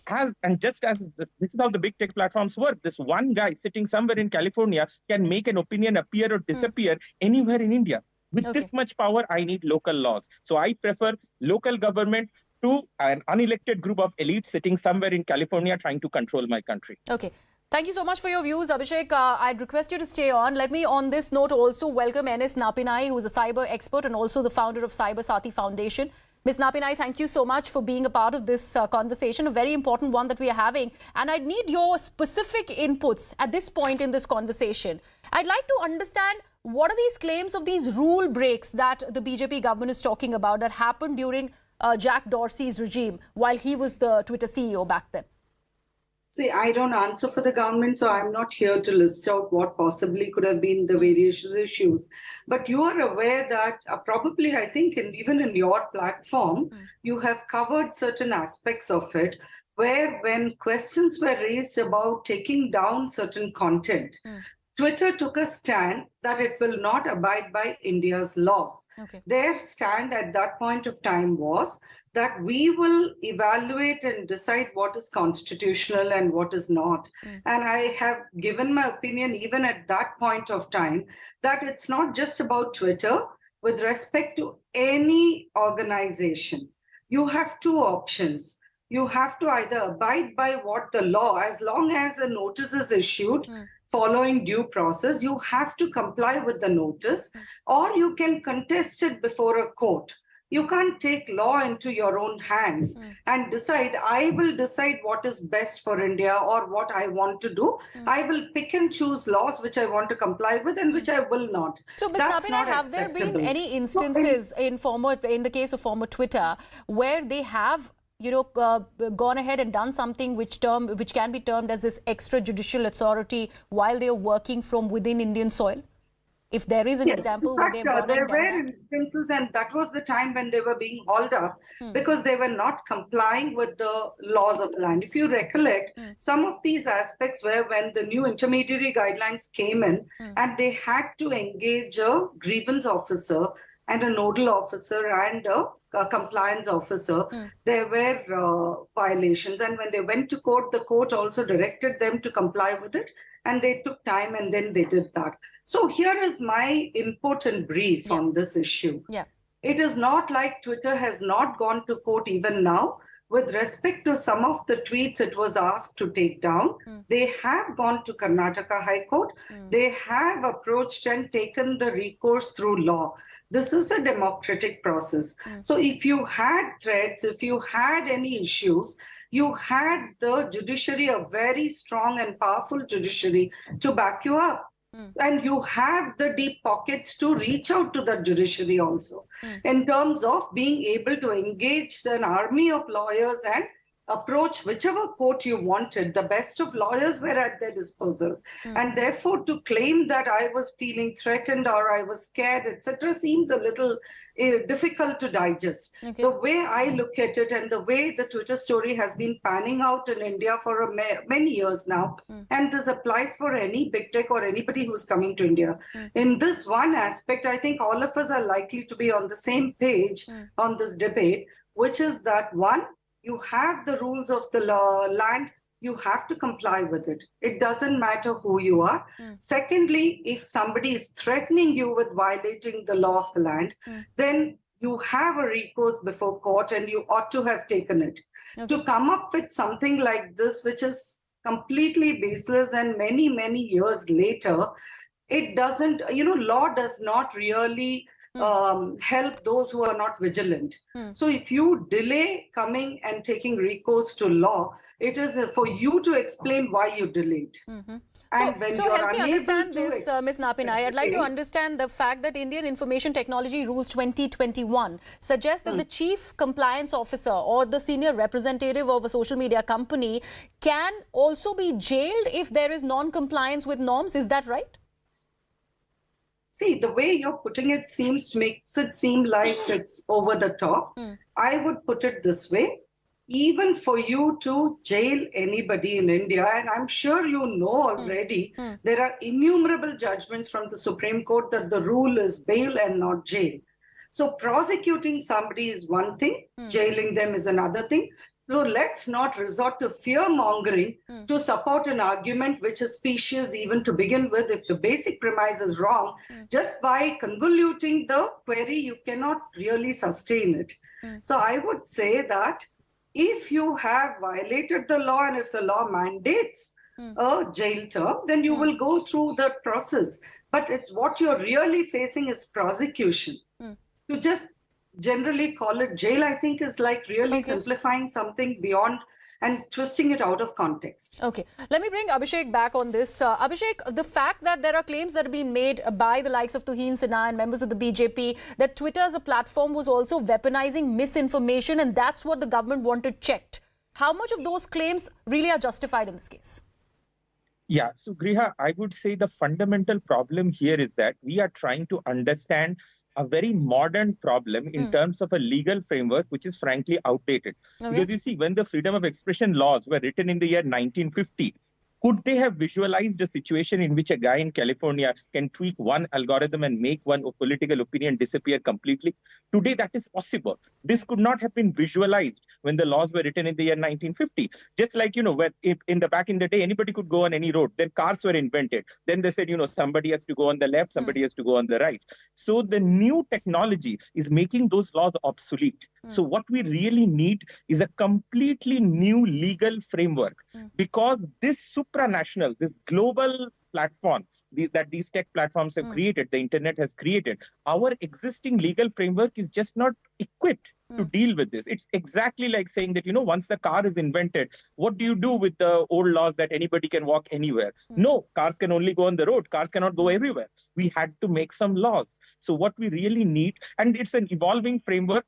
this is how the big tech platforms work. This one guy sitting somewhere in California can make an opinion appear or disappear anywhere in India. With this much power, I need local laws. So I prefer local government to an unelected group of elites sitting somewhere in California trying to control my country. Okay. Thank you so much for your views, Abhishek. I'd request you to stay on. Let me, on this note, also welcome N.S. Napinai, who is a cyber expert and also the founder of Cyber Sati Foundation. Ms. Napinai, thank you so much for being a part of this conversation, a very important one that we are having. And I need your specific inputs at this point in this conversation. I'd like to understand what are these claims of these rule breaks that the BJP government is talking about that happened during Jack Dorsey's regime while he was the Twitter CEO back then? See, I don't answer for the government, so I'm not here to list out what possibly could have been the various issues. But you are aware that probably, I think, even in your platform, you have covered certain aspects of it, where when questions were raised about taking down certain content, Twitter took a stand that it will not abide by India's laws. Their stand at that point of time was that we will evaluate and decide what is constitutional and what is not. And I have given my opinion even at that point of time that it's not just about Twitter. With respect to any organization, you have two options. You have to either abide by what the law, as long as a notice is issued, following due process, you have to comply with the notice, or you can contest it before a court. You can't take law into your own hands and decide, I will decide what is best for India or what I want to do. I will pick and choose laws which I want to comply with and which I will not. So, Ms. Napinai, have there been any instances in the case of former Twitter where they have gone ahead and done something which can be termed as this extrajudicial authority while they are working from within Indian soil? If there is an example where they've gone there and done were instances, and that was the time when they were being hauled up because they were not complying with the laws of the land. If you recollect, some of these aspects were when the new intermediary guidelines came in and they had to engage a grievance officer and a nodal officer and a compliance officer. There were violations, and when they went to court, the court also directed them to comply with it, and they took time and then they did that. So here is my input and brief on this issue. It is not like Twitter has not gone to court even now. With respect to some of the tweets it was asked to take down, they have gone to Karnataka High Court. They have approached and taken the recourse through law. This is a democratic process. So if you had threats, if you had any issues, you had the judiciary, a very strong and powerful judiciary, to back you up. And you have the deep pockets to reach out to the judiciary also in terms of being able to engage an army of lawyers and approach whichever court you wanted. The best of lawyers were at their disposal. And therefore, to claim that I was feeling threatened or I was scared, etc., seems a little difficult to digest. Okay. The way I look at it and the way the Twitter story has been panning out in India for many years now, and this applies for any big tech or anybody who's coming to India. In this one aspect, I think all of us are likely to be on the same page on this debate, which is that one, you have the rules of the land, you have to comply with it. It doesn't matter who you are. Secondly, if somebody is threatening you with violating the law of the land, then you have a recourse before court and you ought to have taken it. Okay. To come up with something like this, which is completely baseless and many, many years later, it doesn't, law does not really help those who are not vigilant. So if you delay coming and taking recourse to law, it is for you to explain why you delayed. So help me understand this, Ms. Napinai. I'd like to understand the fact that Indian Information Technology Rules 2021 suggests that the chief compliance officer or the senior representative of a social media company can also be jailed if there is non-compliance with norms. Is that right? See, the way you're putting it makes it seem like it's over the top. I would put it this way. Even for you to jail anybody in India, and I'm sure you know already, there are innumerable judgments from the Supreme Court that the rule is bail and not jail. So prosecuting somebody is one thing, jailing them is another thing. So let's not resort to fear-mongering to support an argument which is specious even to begin with. If the basic premise is wrong, just by convoluting the query, you cannot really sustain it. So I would say that if you have violated the law and if the law mandates a jail term, then you will go through the process. But it's what you're really facing is prosecution. To just generally call it jail, I think, is like really simplifying something beyond and twisting it out of context. Okay, let me bring Abhishek back on this. Abhishek, the fact that there are claims that have been made by the likes of Tuhin Sinha and members of the BJP that Twitter as a platform was also weaponizing misinformation, and that's what the government wanted checked. How much of those claims really are justified in this case? Yeah, so Griha, I would say the fundamental problem here is that we are trying to understand a very modern problem in terms of a legal framework, which is frankly outdated. Because you see, when the freedom of expression laws were written in the year 1950, could they have visualized a situation in which a guy in California can tweak one algorithm and make one political opinion disappear completely? Today, that is possible. This could not have been visualized when the laws were written in the year 1950. Just like, when back in the day, anybody could go on any road. Then cars were invented. Then they said, somebody has to go on the left, somebody has to go on the right. So the new technology is making those laws obsolete. So what we really need is a completely new legal framework, because this supranational, this global platform that these tech platforms have created, the internet has created, our existing legal framework is just not equipped to deal with this. It's exactly like saying that, once the car is invented, what do you do with the old laws that anybody can walk anywhere? No, cars can only go on the road. Cars cannot go everywhere. We had to make some laws. So what we really need, and it's an evolving framework,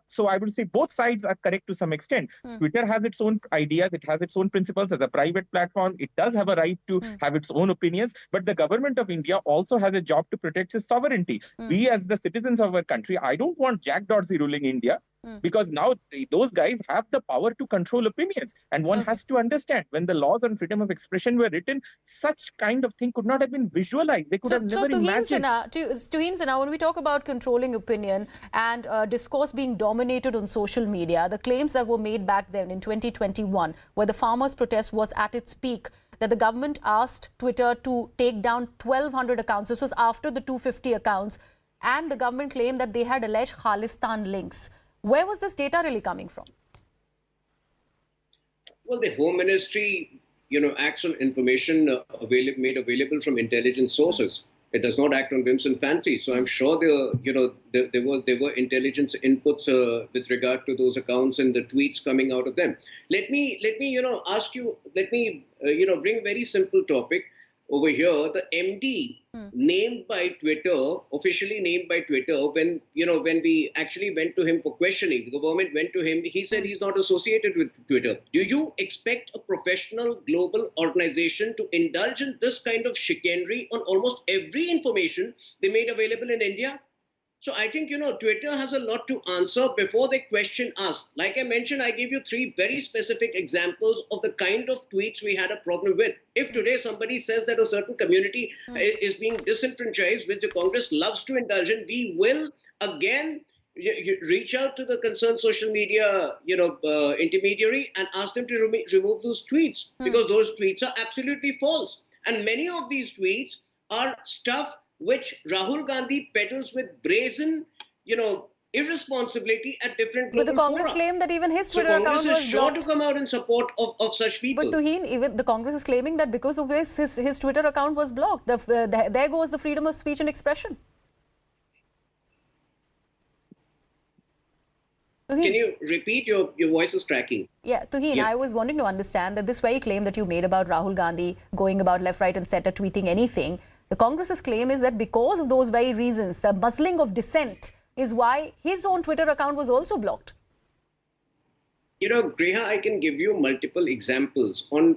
so I would say both sides are correct to some extent. Twitter has its own ideas, it has its own principles as a private platform. It does have a right to have its own opinions, but the government of India also has a job to protect its sovereignty. We as the citizens of our country, I don't want Jack Dorsey ruling India, because now those guys have the power to control opinions. And one has to understand, when the laws on freedom of expression were written, such kind of thing could not have been visualized. They could have never imagined. Tuhin Sinha, when we talk about controlling opinion and discourse being dominated on social media, the claims that were made back then in 2021, where the farmers' protest was at its peak, that the government asked Twitter to take down 1,200 accounts. This was after the 250 accounts. And the government claimed that they had alleged Khalistan links. Where was this data really coming from? Well, the Home Ministry, acts on information made available from intelligence sources. It does not act on whims and fancies. So I'm sure there were intelligence inputs with regard to those accounts and the tweets coming out of them. Let me ask you. Let me bring a very simple topic. over here, the MD named by Twitter, officially named by Twitter, when we actually went to him for questioning, the government went to him, he said he's not associated with Twitter. Do you expect a professional global organization to indulge in this kind of chicanery on almost every information they made available in India? So I think, Twitter has a lot to answer before they question us. Like I mentioned, I gave you 3 very specific examples of the kind of tweets we had a problem with. If today somebody says that a certain community is being disenfranchised, which the Congress loves to indulge in, we will again reach out to the concerned social media, intermediary and ask them to remove those tweets because those tweets are absolutely false. And many of these tweets are stuff which Rahul Gandhi peddles with brazen, irresponsibility at different global But the Congress fora. claimed that even his Twitter so account Congress was is sure blocked. to come out in support of such people. But Tuheen, even the Congress is claiming that because of this, his Twitter account was blocked. There goes the freedom of speech and expression. Tuheen. Can you repeat? Your voice is cracking. Yeah, Tuheen, I was wanting to understand that this very claim that you made about Rahul Gandhi going about left, right and centre, tweeting anything, the Congress's claim is that because of those very reasons, the muzzling of dissent is why his own Twitter account was also blocked. Griha, I can give you multiple examples. On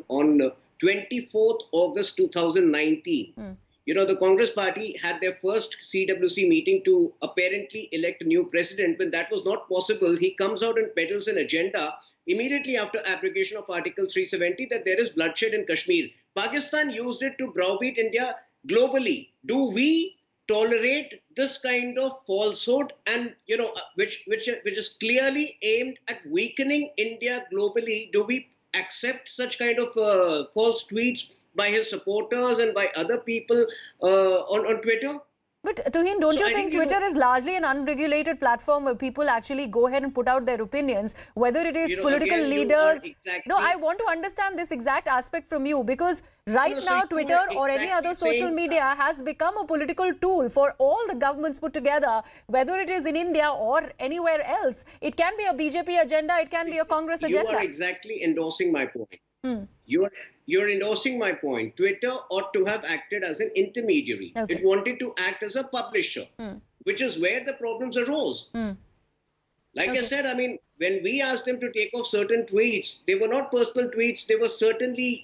24th August 2019, the Congress party had their first CWC meeting to apparently elect a new president. When that was not possible, he comes out and peddles an agenda immediately after abrogation of Article 370 that there is bloodshed in Kashmir. Pakistan used it to browbeat India globally. Do we tolerate this kind of falsehood and which is clearly aimed at weakening India globally? Do we accept such kind of false tweets by his supporters and by other people on Twitter? But Tuheen, don't you think Twitter is largely an unregulated platform where people actually go ahead and put out their opinions, whether it is political leaders? No, I want to understand this exact aspect from you because right now Twitter or any other social media has become a political tool for all the governments put together, whether it is in India or anywhere else. It can be a BJP agenda, it can be a Congress agenda. You are exactly endorsing my point. You're endorsing my point. Twitter ought to have acted as an intermediary. It wanted to act as a publisher, which is where the problems arose. Like I said, when we asked them to take off certain tweets, they were not personal tweets. They were certainly,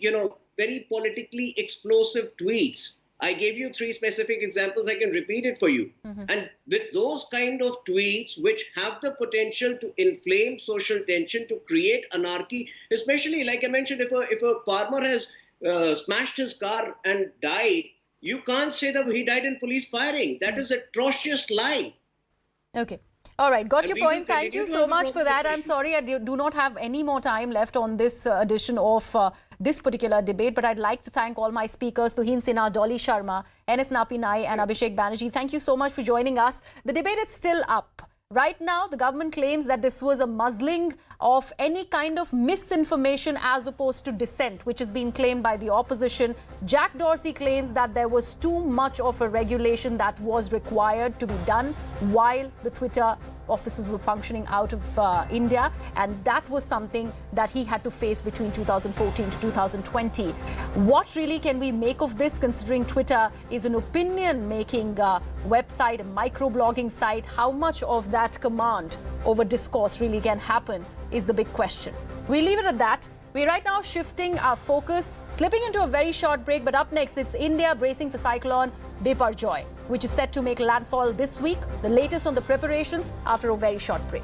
very politically explosive tweets. I gave you 3 specific examples. I can repeat it for you. And with those kind of tweets, which have the potential to inflame social tension, to create anarchy, especially like I mentioned, if a farmer has smashed his car and died, you can't say that he died in police firing. That is an atrocious lie. Okay. All right, got your point. Thank you so much for that. I'm sorry, I do not have any more time left on this edition of this particular debate, but I'd like to thank all my speakers, Tuheen Sinha, Dolly Sharma, NS Napi Nai and Abhishek Banerjee. Thank you so much for joining us. The debate is still up. Right now, the government claims that this was a muzzling of any kind of misinformation as opposed to dissent, which is being claimed by the opposition. Jack Dorsey claims that there was too much of a regulation that was required to be done while the Twitter offices were functioning out of India, and that was something that he had to face between 2014 to 2020. What really can we make of this, considering Twitter is an opinion-making website, a microblogging site? How much of that command over discourse really can happen is the big question. We leave it at that. We're right now shifting our focus, slipping into a very short break, but up next it's India bracing for Cyclone Biparjoy, which is set to make landfall this week. The latest on the preparations after a very short break.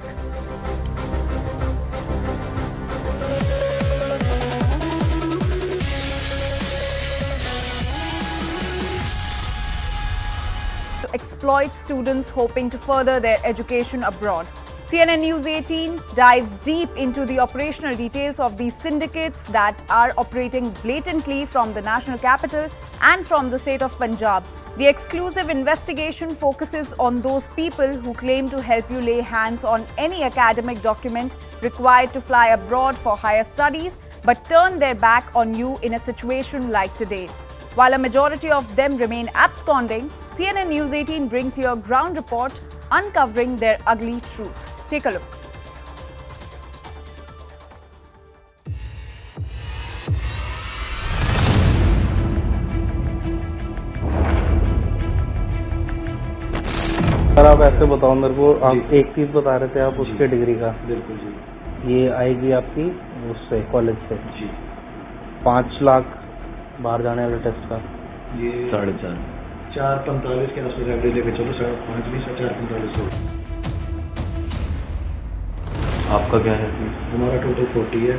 Exploit students hoping to further their education abroad. CNN News 18 dives deep into the operational details of these syndicates that are operating blatantly from the national capital and from the state of Punjab. The exclusive investigation focuses on those people who claim to help you lay hands on any academic document required to fly abroad for higher studies, but turn their back on you in a situation like today's. While a majority of them remain absconding, CNN News 18 brings you a ground report uncovering their ugly truth. Take a look. आप ऐसे बताओ मेरे को, आप एक चीज बता रहे थे आप उसके डिग्री का। बिल्कुल जी। ये आएगी आपकी उससे कॉलेज से जी। 5 लाख बाहर जाने वाले टेस्ट का ये 4.5 4:45 के आसपास एवरेज लेके चलो, 5.5 भी 4:45 हो। आपका क्या है? हमारा टोटल 40 है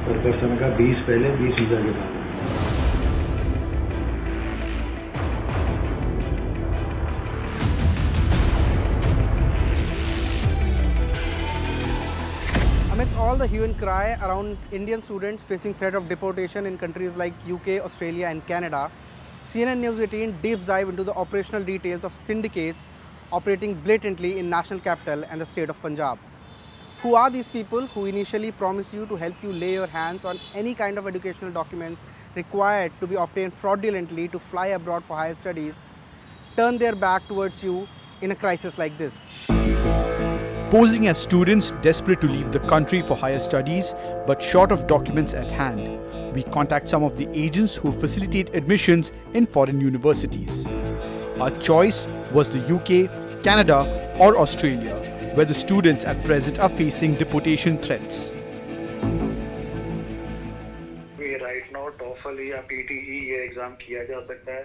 पर पर्सन का 20 पहले 20 वीजा के बाद। Amidst all the hue and cry around Indian students facing threat of deportation in countries like UK, Australia and Canada, CNN News 18 deep dive into the operational details of syndicates operating blatantly in national capital and the state of Punjab. Who are these people who initially promise you to help you lay your hands on any kind of educational documents required to be obtained fraudulently to fly abroad for higher studies, turn their back towards you in a crisis like this? Posing as students desperate to leave the country for higher studies but short of documents at hand, we contact some of the agents who facilitate admissions in foreign universities. Our choice was the UK, Canada or Australia, where the students at present are facing deportation threats. Right now TOEFL या PTE ये exam किया जा सकता है।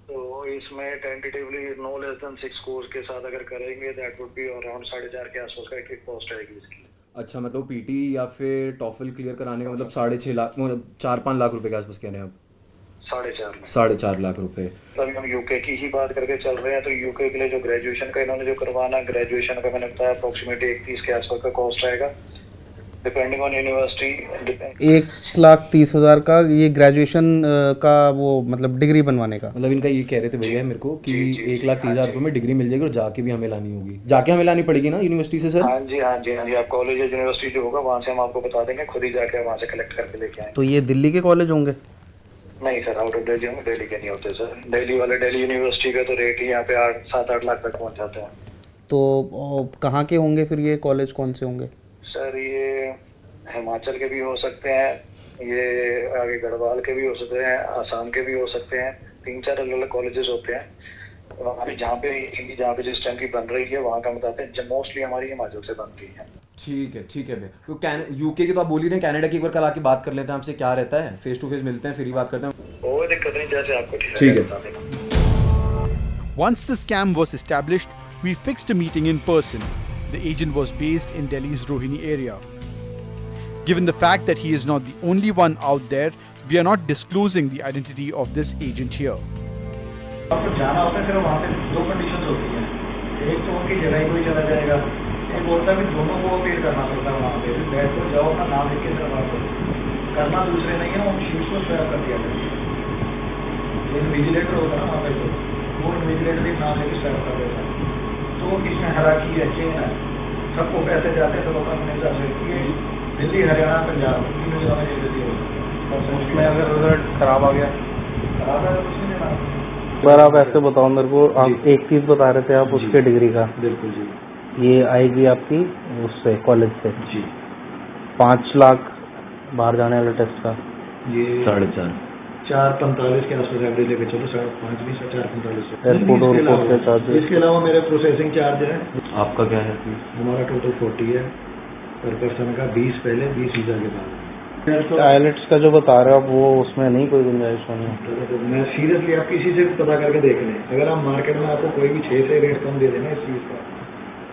तो इसमें tentatively no less than 6 course के साथ अगर करेंगे दैट वुड बी अराउंड 4.5 के आसपास का एक कॉस्ट आएगी इसकी। अच्छा, मतलब पीटी या फिर टॉफल क्लियर कराने का मतलब 6.5 लाख, मतलब 4-5 लाख रुपए के आसपास कह रहे हैं आप? 4.5 लाख रुपए। अभी हम यूके की ही बात करके चल रहे हैं तो यूके के लिए जो ग्रेजुएशन का इन्होंने जो करवाना, ग्रेजुएशन का मैंने बताया अप्रोक्सीमेटली 31 के आसपास का कॉस्ट आएगा डिपेंडिंग ऑन यूनिवर्सिटी। 1,30,000 का ये ग्रेजुएशन का वो मतलब डिग्री बनवाने का। मतलब इनका ये कह रहे थे भैया मेरे को कि 1,30,000 रुपए में डिग्री मिल जाएगी और जाके भी हमें लानी होगी। जाके हमें लानी पड़ेगी ना यूनिवर्सिटी से सर? हाँ जी आप कॉलेज या यूनिवर्सिटी जो होगा वहाँ से हम आपको बता देंगे, खुद ही जाके वहाँ से कलेक्ट करके लेके आएंगे। तो ये दिल्ली के कॉलेज होंगे? नहीं सर, आउट ऑफ दिल्ली होंगे, दिल्ली के नहीं होते सर। दिल्ली वाले दिल्ली यूनिवर्सिटी के तो रेट ही यहाँ पे 7-8 लाख तक पहुँच जाते हैं। तो कहाँ के होंगे फिर ये कॉलेज, कौन से होंगे? सर ये हिमाचल के भी हो सकते हैं, ये आगे गढ़वाल के भी हो सकते हैं, आसाम के भी हो सकते हैं। 3-4 अलग अलग कॉलेजेस होते हैं वहाँ पे जहाँ पे जिस टाइम की बन रही है वहाँ का बताते हैं। मोस्टली हमारी हिमाचल से बनती है। ठीक है भैया। तो यूके की तो आप बोल ही रहे हैं, कनाडा की एक बार कल आके बात कर लेते हैं आपसे, क्या रहता है, फेस टू फेस मिलते हैं फिर ही बात करते हैं। कोई दिक्कत नहीं, जैसे आपको ठीक है। Once the scam was established, we fixed a meeting in person. The agent was based in Delhi's Rohini area. Given the fact that he is not the only one out there, we are not disclosing the identity of this agent here. आपको जाना होता है, फिर वहाँ पे 2 conditions होती हैं। एक तो उनकी जगह ही कोई चला जाएगा, एक बोलता है कि दोनों को अपील करना पड़ता है वहाँ पे। बैठ को जाओ, अपना नाम लिख के करवा दो। करना दूसरे नहीं है, उन शीट्स को स्वैप कर दिया जाए। जो इन्विजिलेटर होता है ना वहाँ पे, तो वो इन्विजिलेटर ही नाम लेके स्वैप कर देता है। तो इसमें हालांकि है, चेन है, सबको पैसे जाते हैं तो लोग अपने हिसाब से दिल्ली, हरियाणा, पंजाब तीनों जगह में देती है। उसमें अगर रिजल्ट खराब आ गया तो कुछ नहीं देना। सर आप ऐसे बताओ मेरे को, आप एक चीज बता रहे थे आप उसके डिग्री का। बिल्कुल जी। ये आएगी आपकी उससे कॉलेज से जी। 5 लाख बाहर जाने वाले टेस्ट का ये 4.5 के आसपास एवरेज लेके चलो, 5.5 भी 4:45 एयरपोर्ट और पोर्ट के चार्जेस। इसके अलावा मेरे प्रोसेसिंग चार्ज है। आपका क्या है? हमारा टोटल 40 है पर पर्सन का 20 पहले 20 वीजा के बाद। आइलेट्स का जो बता रहे हो आप वो उसमें नहीं कोई गुंजाइश होनी? मैं सीरियसली आप किसी से पता करके देख लें, अगर आप मार्केट में आपको कोई भी 6 से रेट कम दे देना इस चीज का,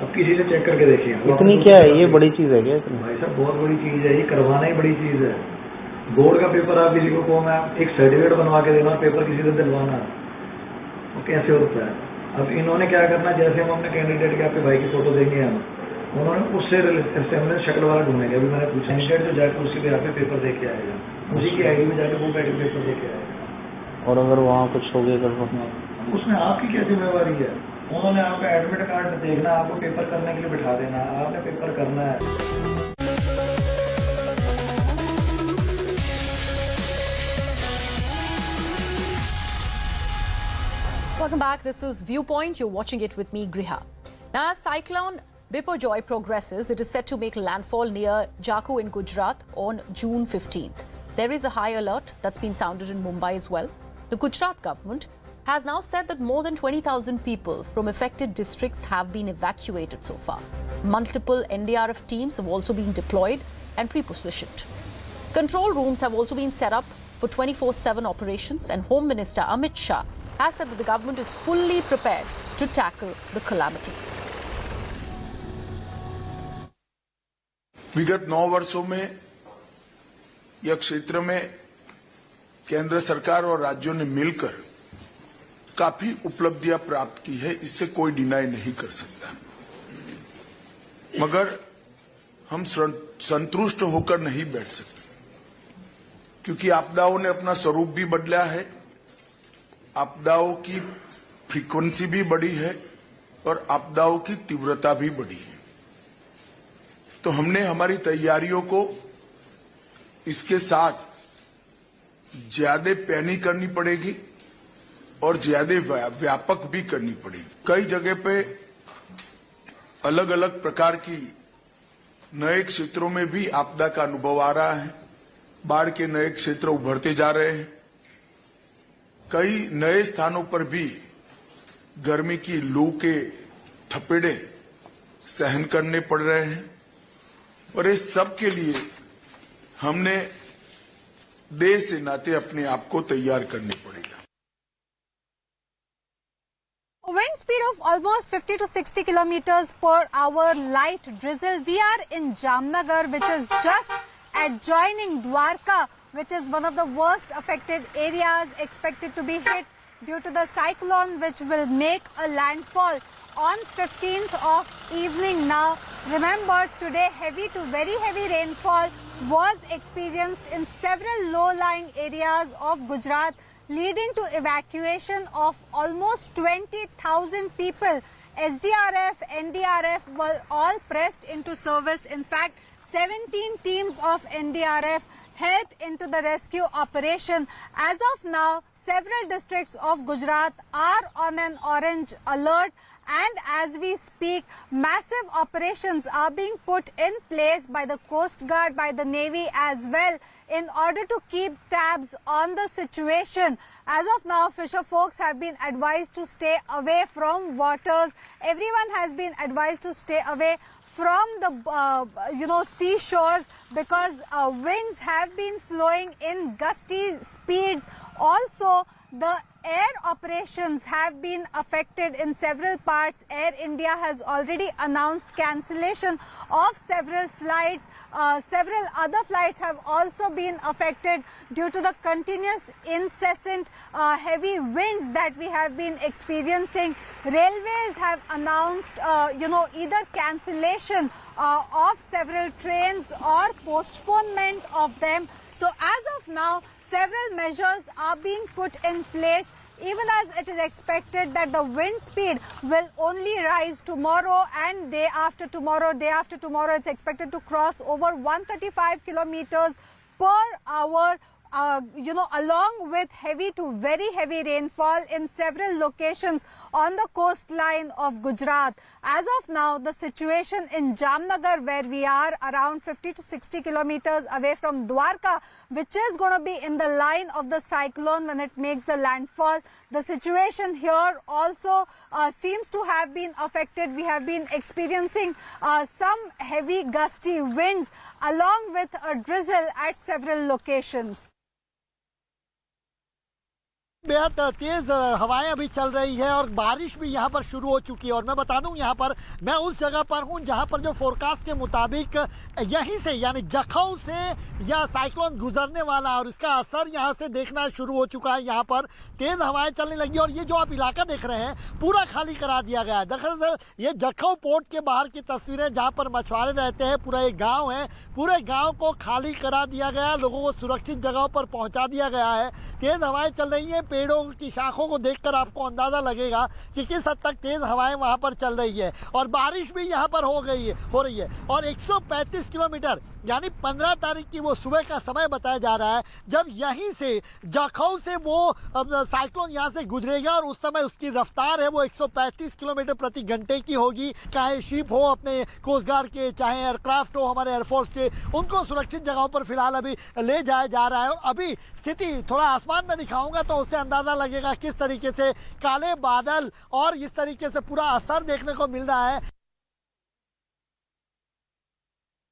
आप किसी से चेक करके देखिए। इतनी क्या है, ये बड़ी चीज है क्या इतनी? भाई साहब बहुत बड़ी चीज है, ये करवाना ही बड़ी चीज है। बोर्ड का पेपर आप किसी को कहो, मैं एक सर्टिफिकेट बनवा के देना, पेपर किसी से दिलवाना, वो कैसे होता है? अब इन्होंने क्या करना, जैसे हम अपने कैंडिडेट के आपके भाई की फोटो देंगे हम, उन्होंने उससे शक्ल वाला ढूंढेंगे। अभी मैंने पूछा कैंडिडेट जो जाकर उसके यहाँ पे पेपर दे के आएगा, उसी की आईडी में जाकर वो पेपर दे के आएगा। और अगर वहाँ कुछ हो गया उसमें आपकी क्या जिम्मेवारी है? उन्होंने आपका एडमिट कार्ड देखना, आपको पेपर करने के लिए बिठा देना, आपने पेपर करना है। Welcome back. This is Viewpoint. You're watching it with me, Griha. Now, as Cyclone Biparjoy progresses, it is set to make landfall near Jakku in Gujarat on June 15th. There is a high alert that's been sounded in Mumbai as well. The Gujarat government has now said that more than 20,000 people from affected districts have been evacuated so far. Multiple NDRF teams have also been deployed and pre-positioned. Control rooms have also been set up for 24/7 operations, and Home Minister Amit Shah has said that the government is fully prepared to tackle the calamity. विगत 9 वर्षों में यह क्षेत्र में केंद्र सरकार और राज्यों ने मिलकर काफी उपलब्धियां प्राप्त की है, इससे कोई डिनाई नहीं कर सकता। मगर हम संतुष्ट होकर नहीं बैठ सकते, क्योंकि आपदाओं ने अपना स्वरूप भी बदला है, आपदाओं की फ्रीक्वेंसी भी बढ़ी है और आपदाओं की तीव्रता भी बढ़ी है। तो हमने हमारी तैयारियों को इसके साथ ज्यादा पैनी करनी पड़ेगी और ज्यादा व्यापक भी करनी पड़ेगी। कई जगह पे अलग अलग प्रकार की नए क्षेत्रों में भी आपदा का अनुभव आ रहा है, बाढ़ के नए क्षेत्र उभरते जा रहे हैं। कई नए स्थानों पर भी गर्मी की लू के थपेड़े सहन करने पड़ रहे हैं और इस सब के लिए हमने देश से नाते अपने आप को तैयार करने पड़ेगा। A wind speed of almost 50 to 60 kilometers per hour, light drizzle. We are in Jamnagar, which is just adjoining Dwarka, which is one of the worst affected areas, expected to be hit due to the cyclone, which will make a landfall on 15th of evening. Now, remember, today heavy to very heavy rainfall was experienced in several low-lying areas of Gujarat, leading to evacuation of almost 20,000 people. SDRF, NDRF were all pressed into service. In fact, 17 teams of NDRF helped into the rescue operation. As of now, several districts of Gujarat are on an orange alert, and as we speak, massive operations are being put in place by the Coast Guard, by the Navy as well, in order to keep tabs on the situation. As of now, fisher folks have been advised to stay away from waters. Everyone has been advised to stay away from the seashores, because winds have been flowing in gusty speeds. Also, the air operations have been affected in several parts. Air India has already announced cancellation of several flights. Several other flights have also been affected due to the continuous, incessant, heavy winds that we have been experiencing. Railways have announced, either cancellation of several trains or postponement of them. So as of now, several measures are being put in place, even as it is expected that the wind speed will only rise tomorrow and day after tomorrow. Day after tomorrow, it's expected to cross over 135 kilometers per hour. Along with heavy to very heavy rainfall in several locations on the coastline of Gujarat. As of now, the situation in Jamnagar, where we are around 50 to 60 kilometers away from Dwarka, which is going to be in the line of the cyclone when it makes the landfall, the situation here also seems to have been affected. We have been experiencing some heavy gusty winds along with a drizzle at several locations. बेहद तेज हवाएं अभी चल रही है और बारिश भी यहाँ पर शुरू हो चुकी है। और मैं बता दूं, यहाँ पर मैं उस जगह पर हूँ जहाँ पर जो फोरकास्ट के मुताबिक यहीं से यानी जखौ से यह साइक्लोन गुजरने वाला है और इसका असर यहाँ से देखना शुरू हो चुका है। यहाँ पर तेज हवाएं चलने लगी और ये जो आप इलाका देख रहे हैं पूरा खाली करा दिया गया है। दरअसल ये जखौ पोर्ट के बाहर की तस्वीरें, जहाँ पर मछुआरे रहते हैं, पूरा एक गाँव है, पूरे गाँव को खाली करा दिया गया, लोगों को सुरक्षित जगहों पर पहुँचा दिया गया है। तेज हवाएं चल रही हैं, पेड़ों की शाखों को देखकर आपको अंदाजा लगेगा कि किस हद तक तेज हवाएं वहां पर चल रही है। और बारिश भी यहां पर हो रही है और 135 किलोमीटर यानी 15 तारीख की वो सुबह का समय बताया जा रहा है जब यहीं से जखौ से वो साइक्लोन यहां से गुजरेगा और उस समय उसकी रफ्तार है वो 135 किलोमीटर प्रति घंटे की होगी। चाहे शिप हो अपने कोस्ट गार्ड के, चाहे एयरक्राफ्ट हो हमारे एयरफोर्स के, उनको सुरक्षित जगहों पर फिलहाल अभी ले जाया जा रहा है। और अभी स्थिति थोड़ा आसमान में दिखाऊंगा तो उससे अंदाज़ा लगेगा किस तरीके से काले बादल और इस तरीके से पूरा असर देखने को मिल रहा है।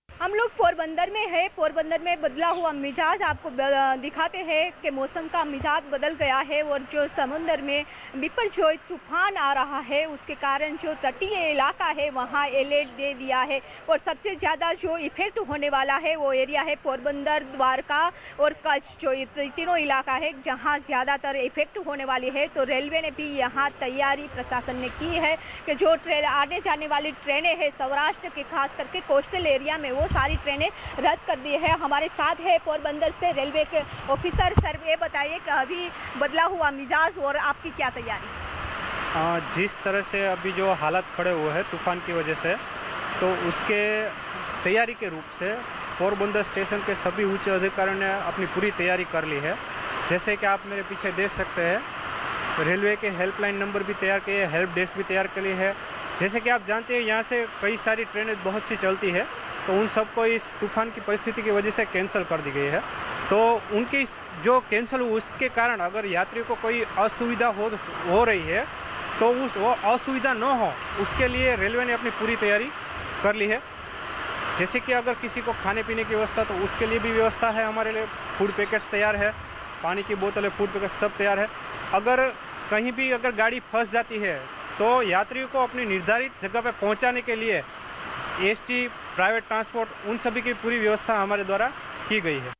हम लोग पोरबंदर में है। पोरबंदर में बदला हुआ मिजाज आपको दिखाते हैं कि मौसम का मिजाज बदल गया है और जो समुंदर में बिपरजॉय तूफान आ रहा है उसके कारण जो तटीय इलाका है वहाँ अलर्ट दे दिया है और सबसे ज़्यादा जो इफेक्ट होने वाला है वो एरिया है पोरबंदर, द्वारका और कच्छ, जो तीनों इलाका है जहाँ ज़्यादातर इफेक्ट होने वाली है। तो रेलवे ने भी यहाँ तैयारी प्रशासन ने की है कि जो आने जाने वाली ट्रेनें हैं सौराष्ट्र के खास करके कोस्टल एरिया में वो सारी ट्रेनें रद्द कर दी है। हमारे साथ है पोरबंदर से रेलवे के ऑफिसर। सर ये बताइए कि अभी बदला हुआ मिजाज और आपकी क्या तैयारी? जिस तरह से अभी जो हालात खड़े हुए हैं तूफान की वजह से, तो उसके तैयारी के रूप से पोरबंदर स्टेशन के सभी उच्च अधिकारियों ने अपनी पूरी तैयारी कर ली है। जैसे कि आप मेरे पीछे देख सकते हैं, रेलवे के हेल्पलाइन नंबर भी तैयार किए, हेल्प डेस्क भी तैयार कर ली है। जैसे कि आप जानते हैं यहाँ से कई सारी ट्रेनें बहुत सी चलती है, तो उन सबको इस तूफान की परिस्थिति की वजह से कैंसिल कर दी गई है। तो उनकी जो कैंसिल उसके कारण अगर यात्रियों को कोई असुविधा हो रही है तो वो असुविधा न हो उसके लिए रेलवे ने अपनी पूरी तैयारी कर ली है। जैसे कि अगर किसी को खाने पीने की व्यवस्था, तो उसके लिए भी व्यवस्था है हमारे लिए। फूड पैकेज तैयार है, पानी की बोतलें, फूड पैकेज सब तैयार है। अगर कहीं भी अगर गाड़ी फंस जाती है तो यात्रियों को अपनी निर्धारित जगह पर पहुँचाने के लिए एसटी, प्राइवेट ट्रांसपोर्ट, उन सभी की पूरी व्यवस्था हमारे द्वारा की गई है।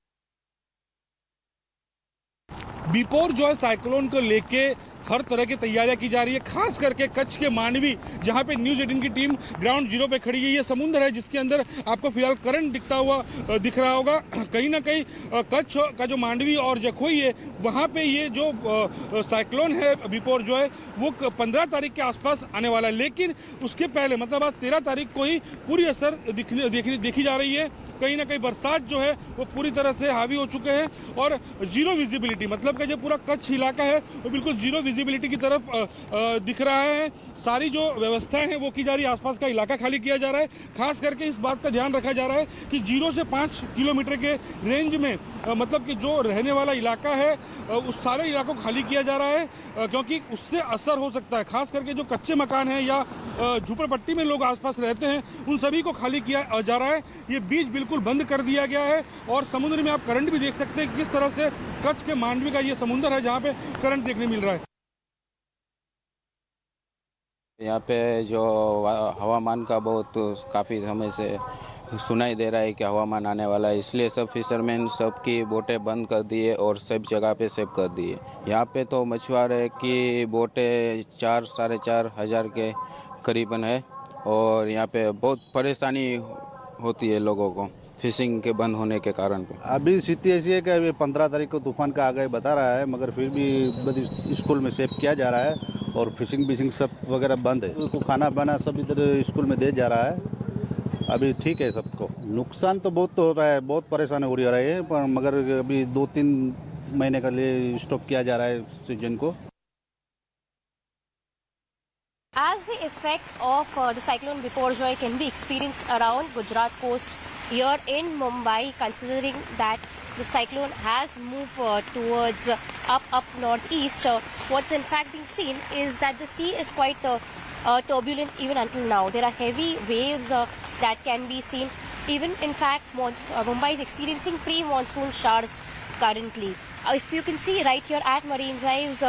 बिपरजॉय साइक्लोन को लेके हर तरह की तैयारियां की जा रही है, खास करके कच्छ के मांडवी, जहां पे न्यूज़ 18 की टीम ग्राउंड जीरो पे खड़ी है। ये समुद्र है जिसके अंदर आपको फिलहाल करंट दिख रहा होगा। कहीं ना कहीं कच्छ का जो मांडवी और जखोई है वहां पे ये जो साइक्लोन है बिपरजॉय वो 15 तारीख के आसपास आने वाला है, लेकिन उसके पहले मतलब आज 13 तारीख को ही पूरी असर देखी जा रही है। कहीं ना कहीं बरसात जो है वो पूरी तरह से हावी हो चुके हैं और जीरो विजिबिलिटी, मतलब कि जो पूरा कच्छ इलाका है वो बिल्कुल जीरो विजिबिलिटी की तरफ दिख रहा है। सारी जो व्यवस्थाएं हैं वो की जा रही है, आसपास का इलाका खाली किया जा रहा है। खास करके इस बात का ध्यान रखा जा रहा है कि 0 से 5 किलोमीटर के रेंज में मतलब कि जो रहने वाला इलाका है उस सारे इलाकों को खाली किया जा रहा है, क्योंकि उससे असर हो सकता है। खास करके जो कच्चे मकान हैं या झुपड़पट्टी में लोग आसपास रहते हैं उन सभी को खाली किया जा रहा है। ये बीच बिल्कुल बंद कर दिया गया है और समुद्र में आप करंट भी देख सकते हैं किस तरह से कच्छ के मांडवी का ये समुद्र है जहाँ पे करंट देखने मिल रहा है। यहाँ पे जो हवामान का बहुत काफ़ी समय से सुनाई दे रहा है कि हवामान आने वाला है, इसलिए सब फिशरमैन सबकी बोटें बंद कर दिए और सब जगह पे सेव कर दिए। यहाँ पे तो मछुआरे की बोटें 4-4.5 हज़ार के करीबन है और यहाँ पे बहुत परेशानी होती है लोगों को फिशिंग के बंद होने के कारण पे। अभी स्थिति ऐसी है कि अभी 15 तारीख को तूफान का आगाही बता रहा है, मगर फिर भी स्कूल में सेव किया जा रहा है और फिशिंग सब वगैरह बंद है। तो खाना बना सब इधर स्कूल में दे जा रहा है। अभी ठीक है सबको। नुकसान तो बहुत हो रहा है, बहुत परेशानी हो रही है, पर मगर अभी 2-3 महीने के लिए स्टॉप किया जा रहा है सीजन को। As the effect of the cyclone Biparjoy can be experienced around Gujarat coast here in Mumbai, considering that the cyclone has moved towards up northeast, what's in fact being seen is that the sea is quite turbulent even until now. There are heavy waves that can be seen. Even in fact, Mumbai is experiencing pre-monsoon showers currently. If you can see right here at Marine Drives,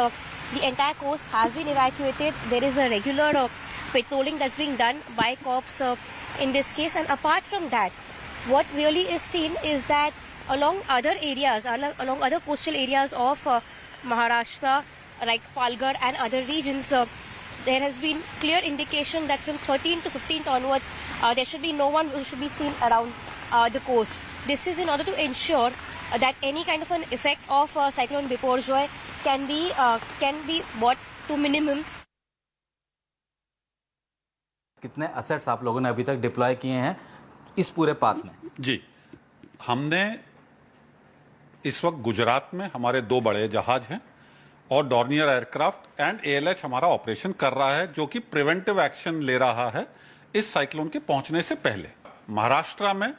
the entire coast has been evacuated. There is a regular patrolling that's being done by cops in this case. And apart from that, what really is seen is that along other areas, along other coastal areas of Maharashtra, like Palghar and other regions, there has been clear indication that from 13th to 15th onwards, there should be no one who should be seen around the coast. This is in order to ensure that any kind of an effect of Cyclone Biparjoy can be brought to minimum. कितने assets आप लोगों ने अभी तक deploy किए हैं इस पूरे पाथ में? जी, हमने इस वक्त गुजरात में हमारे 2 बड़े जहाज हैं और डॉर्नियर एयरक्राफ्ट एंड ALH हमारा ऑपरेशन कर रहा है, जो कि प्रिवेंटिव एक्शन ले रहा है इस साइक्लोन के पहुंचने से पहले। महाराष्ट्र में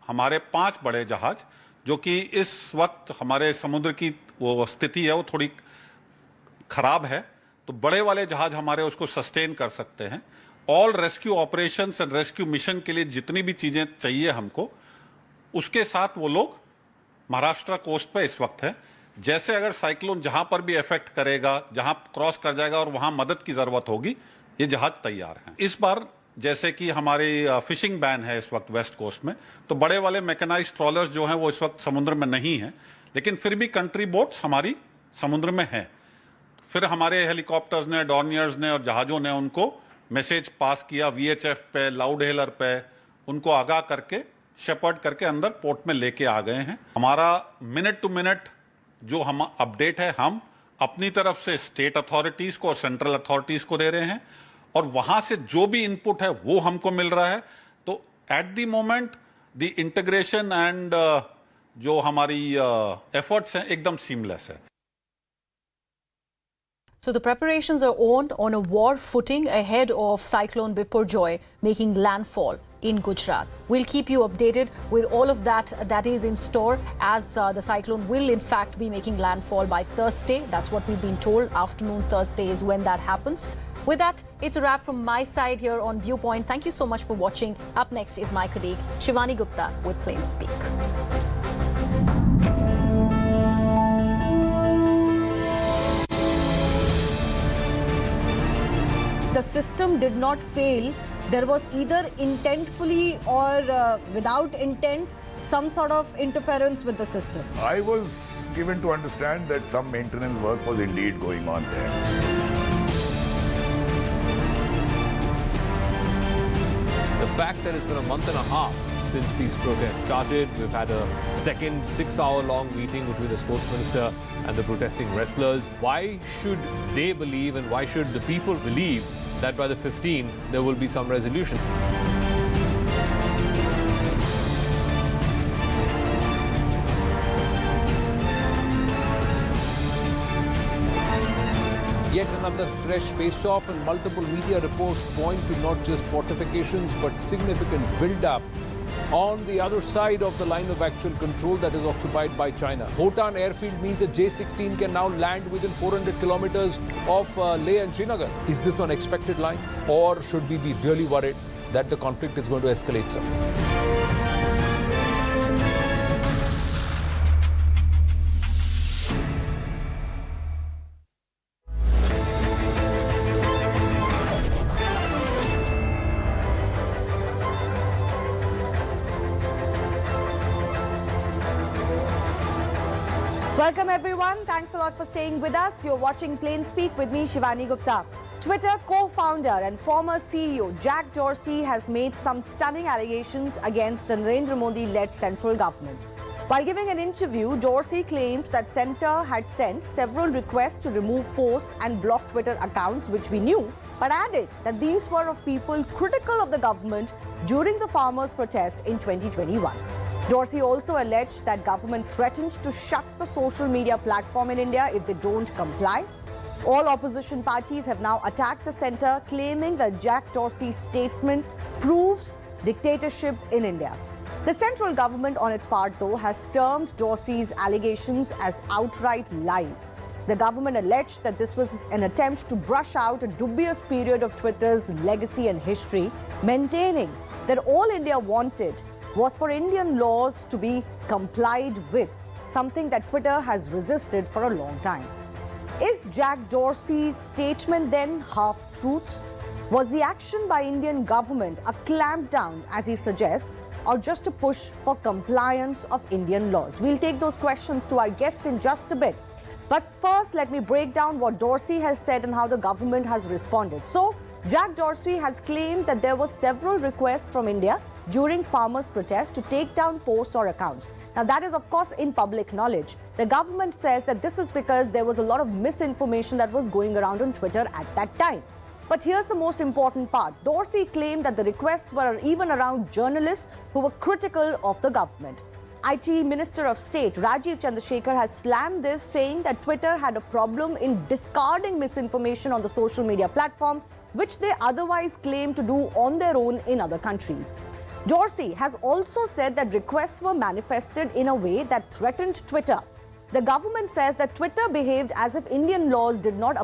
हमारे 5 बड़े जहाज, जो कि इस वक्त हमारे समुद्र की वो स्थिति है वो थोड़ी खराब है तो बड़े वाले जहाज हमारे उसको सस्टेन कर सकते हैं। All rescue operations and rescue mission के लिए जितनी भी चीजें चाहिए हमको, उसके साथ वो लोग महाराष्ट्र कोस्ट पे इस वक्त है। जैसे अगर साइक्लोन जहां पर भी इफेक्ट करेगा, जहां क्रॉस कर जाएगा और वहां मदद की जरूरत होगी, ये जहाज तैयार हैं। इस बार जैसे कि हमारी फिशिंग बैन है इस वक्त वेस्ट कोस्ट में, तो बड़े वाले मैकेनाइज्ड ट्रॉलर्स जो हैं वो इस वक्त समुद्र में नहीं हैं, लेकिन फिर भी कंट्री बोट्स हमारी समुद्र में हैं। फिर हमारे हेलीकॉप्टर्स ने, डॉर्नियर्स ने और जहाज़ों ने उनको मैसेज पास किया VHF पे, लाउड हेलर पे, उनको आगाह करके शेपर्ड करके अंदर पोर्ट में लेके आ गए हैं। हमारा मिनट टू मिनट जो हम अपडेट है, हम अपनी तरफ से स्टेट अथॉरिटीज़ को और सेंट्रल अथॉरिटीज़ को दे रहे हैं और वहां से जो भी इनपुट है वो हमको मिल रहा है। तो at the moment the integration and जो हमारी एफर्ट्स हैं एकदम सीमलेस है। So the preparations are on a war footing ahead of Cyclone Biparjoy making landfall in Gujarat. We'll keep you updated with all of that is in store, as the cyclone will in fact be making landfall by Thursday. That's what we've been told. Afternoon Thursday is when that happens. With that, it's a wrap from my side here on Viewpoint. Thank you so much for watching. Up next is my colleague Shivani Gupta with Plain Speak. The system did not fail. There was either intentfully or without intent some sort of interference with the system. I was given to understand that some maintenance work was indeed going on there. The fact that it's been a month and a half since these protests started, we've had a second 6-hour-long meeting between the sports minister and the protesting wrestlers. Why should they believe and why should the people believe that by the 15th there will be some resolution? Yet another fresh face-off, and multiple media reports point to not just fortifications but significant build-up on the other side of the line of actual control that is occupied by China. Bhutan airfield means that J-16 can now land within 400 kilometers of Leh and Srinagar. Is this on expected lines, or should we be really worried that the conflict is going to escalate, sir? Welcome everyone. Thanks a lot for staying with us. You're watching Plain Speak with me, Shivani Gupta. Twitter co-founder and former CEO Jack Dorsey has made some stunning allegations against the Narendra Modi-led central government. While giving an interview, Dorsey claimed that centre had sent several requests to remove posts and block Twitter accounts, which we knew, but added that these were of people critical of the government during the farmers' protest in 2021. Dorsey also alleged that government threatened to shut the social media platform in India if they don't comply. All opposition parties have now attacked the centre, claiming that Jack Dorsey's statement proves dictatorship in India. The central government, on its part, though, has termed Dorsey's allegations as outright lies. The government alleged that this was an attempt to brush out a dubious period of Twitter's legacy and history, maintaining that all India wanted was for Indian laws to be complied with, something that Twitter has resisted for a long time. Is Jack Dorsey's statement then half-truths? Was the action by Indian government a clampdown, as he suggests, or just a push for compliance of Indian laws? We'll take those questions to our guest in just a bit. But first, let me break down what Dorsey has said and how the government has responded. So, Jack Dorsey has claimed that there were several requests from India during farmers' protests to take down posts or accounts. Now, that is, of course, in public knowledge. The government says that this is because there was a lot of misinformation that was going around on Twitter at that time. But here's the most important part. Dorsey claimed that the requests were even around journalists who were critical of the government. IT Minister of State Rajeev Chandrasekhar has slammed this, saying that Twitter had a problem in discarding misinformation on the social media platform, which they otherwise claim to do on their own in other countries. Dorsey has also said that requests were manifested in a way that threatened Twitter. The government says that Twitter behaved as if Indian laws did not apply.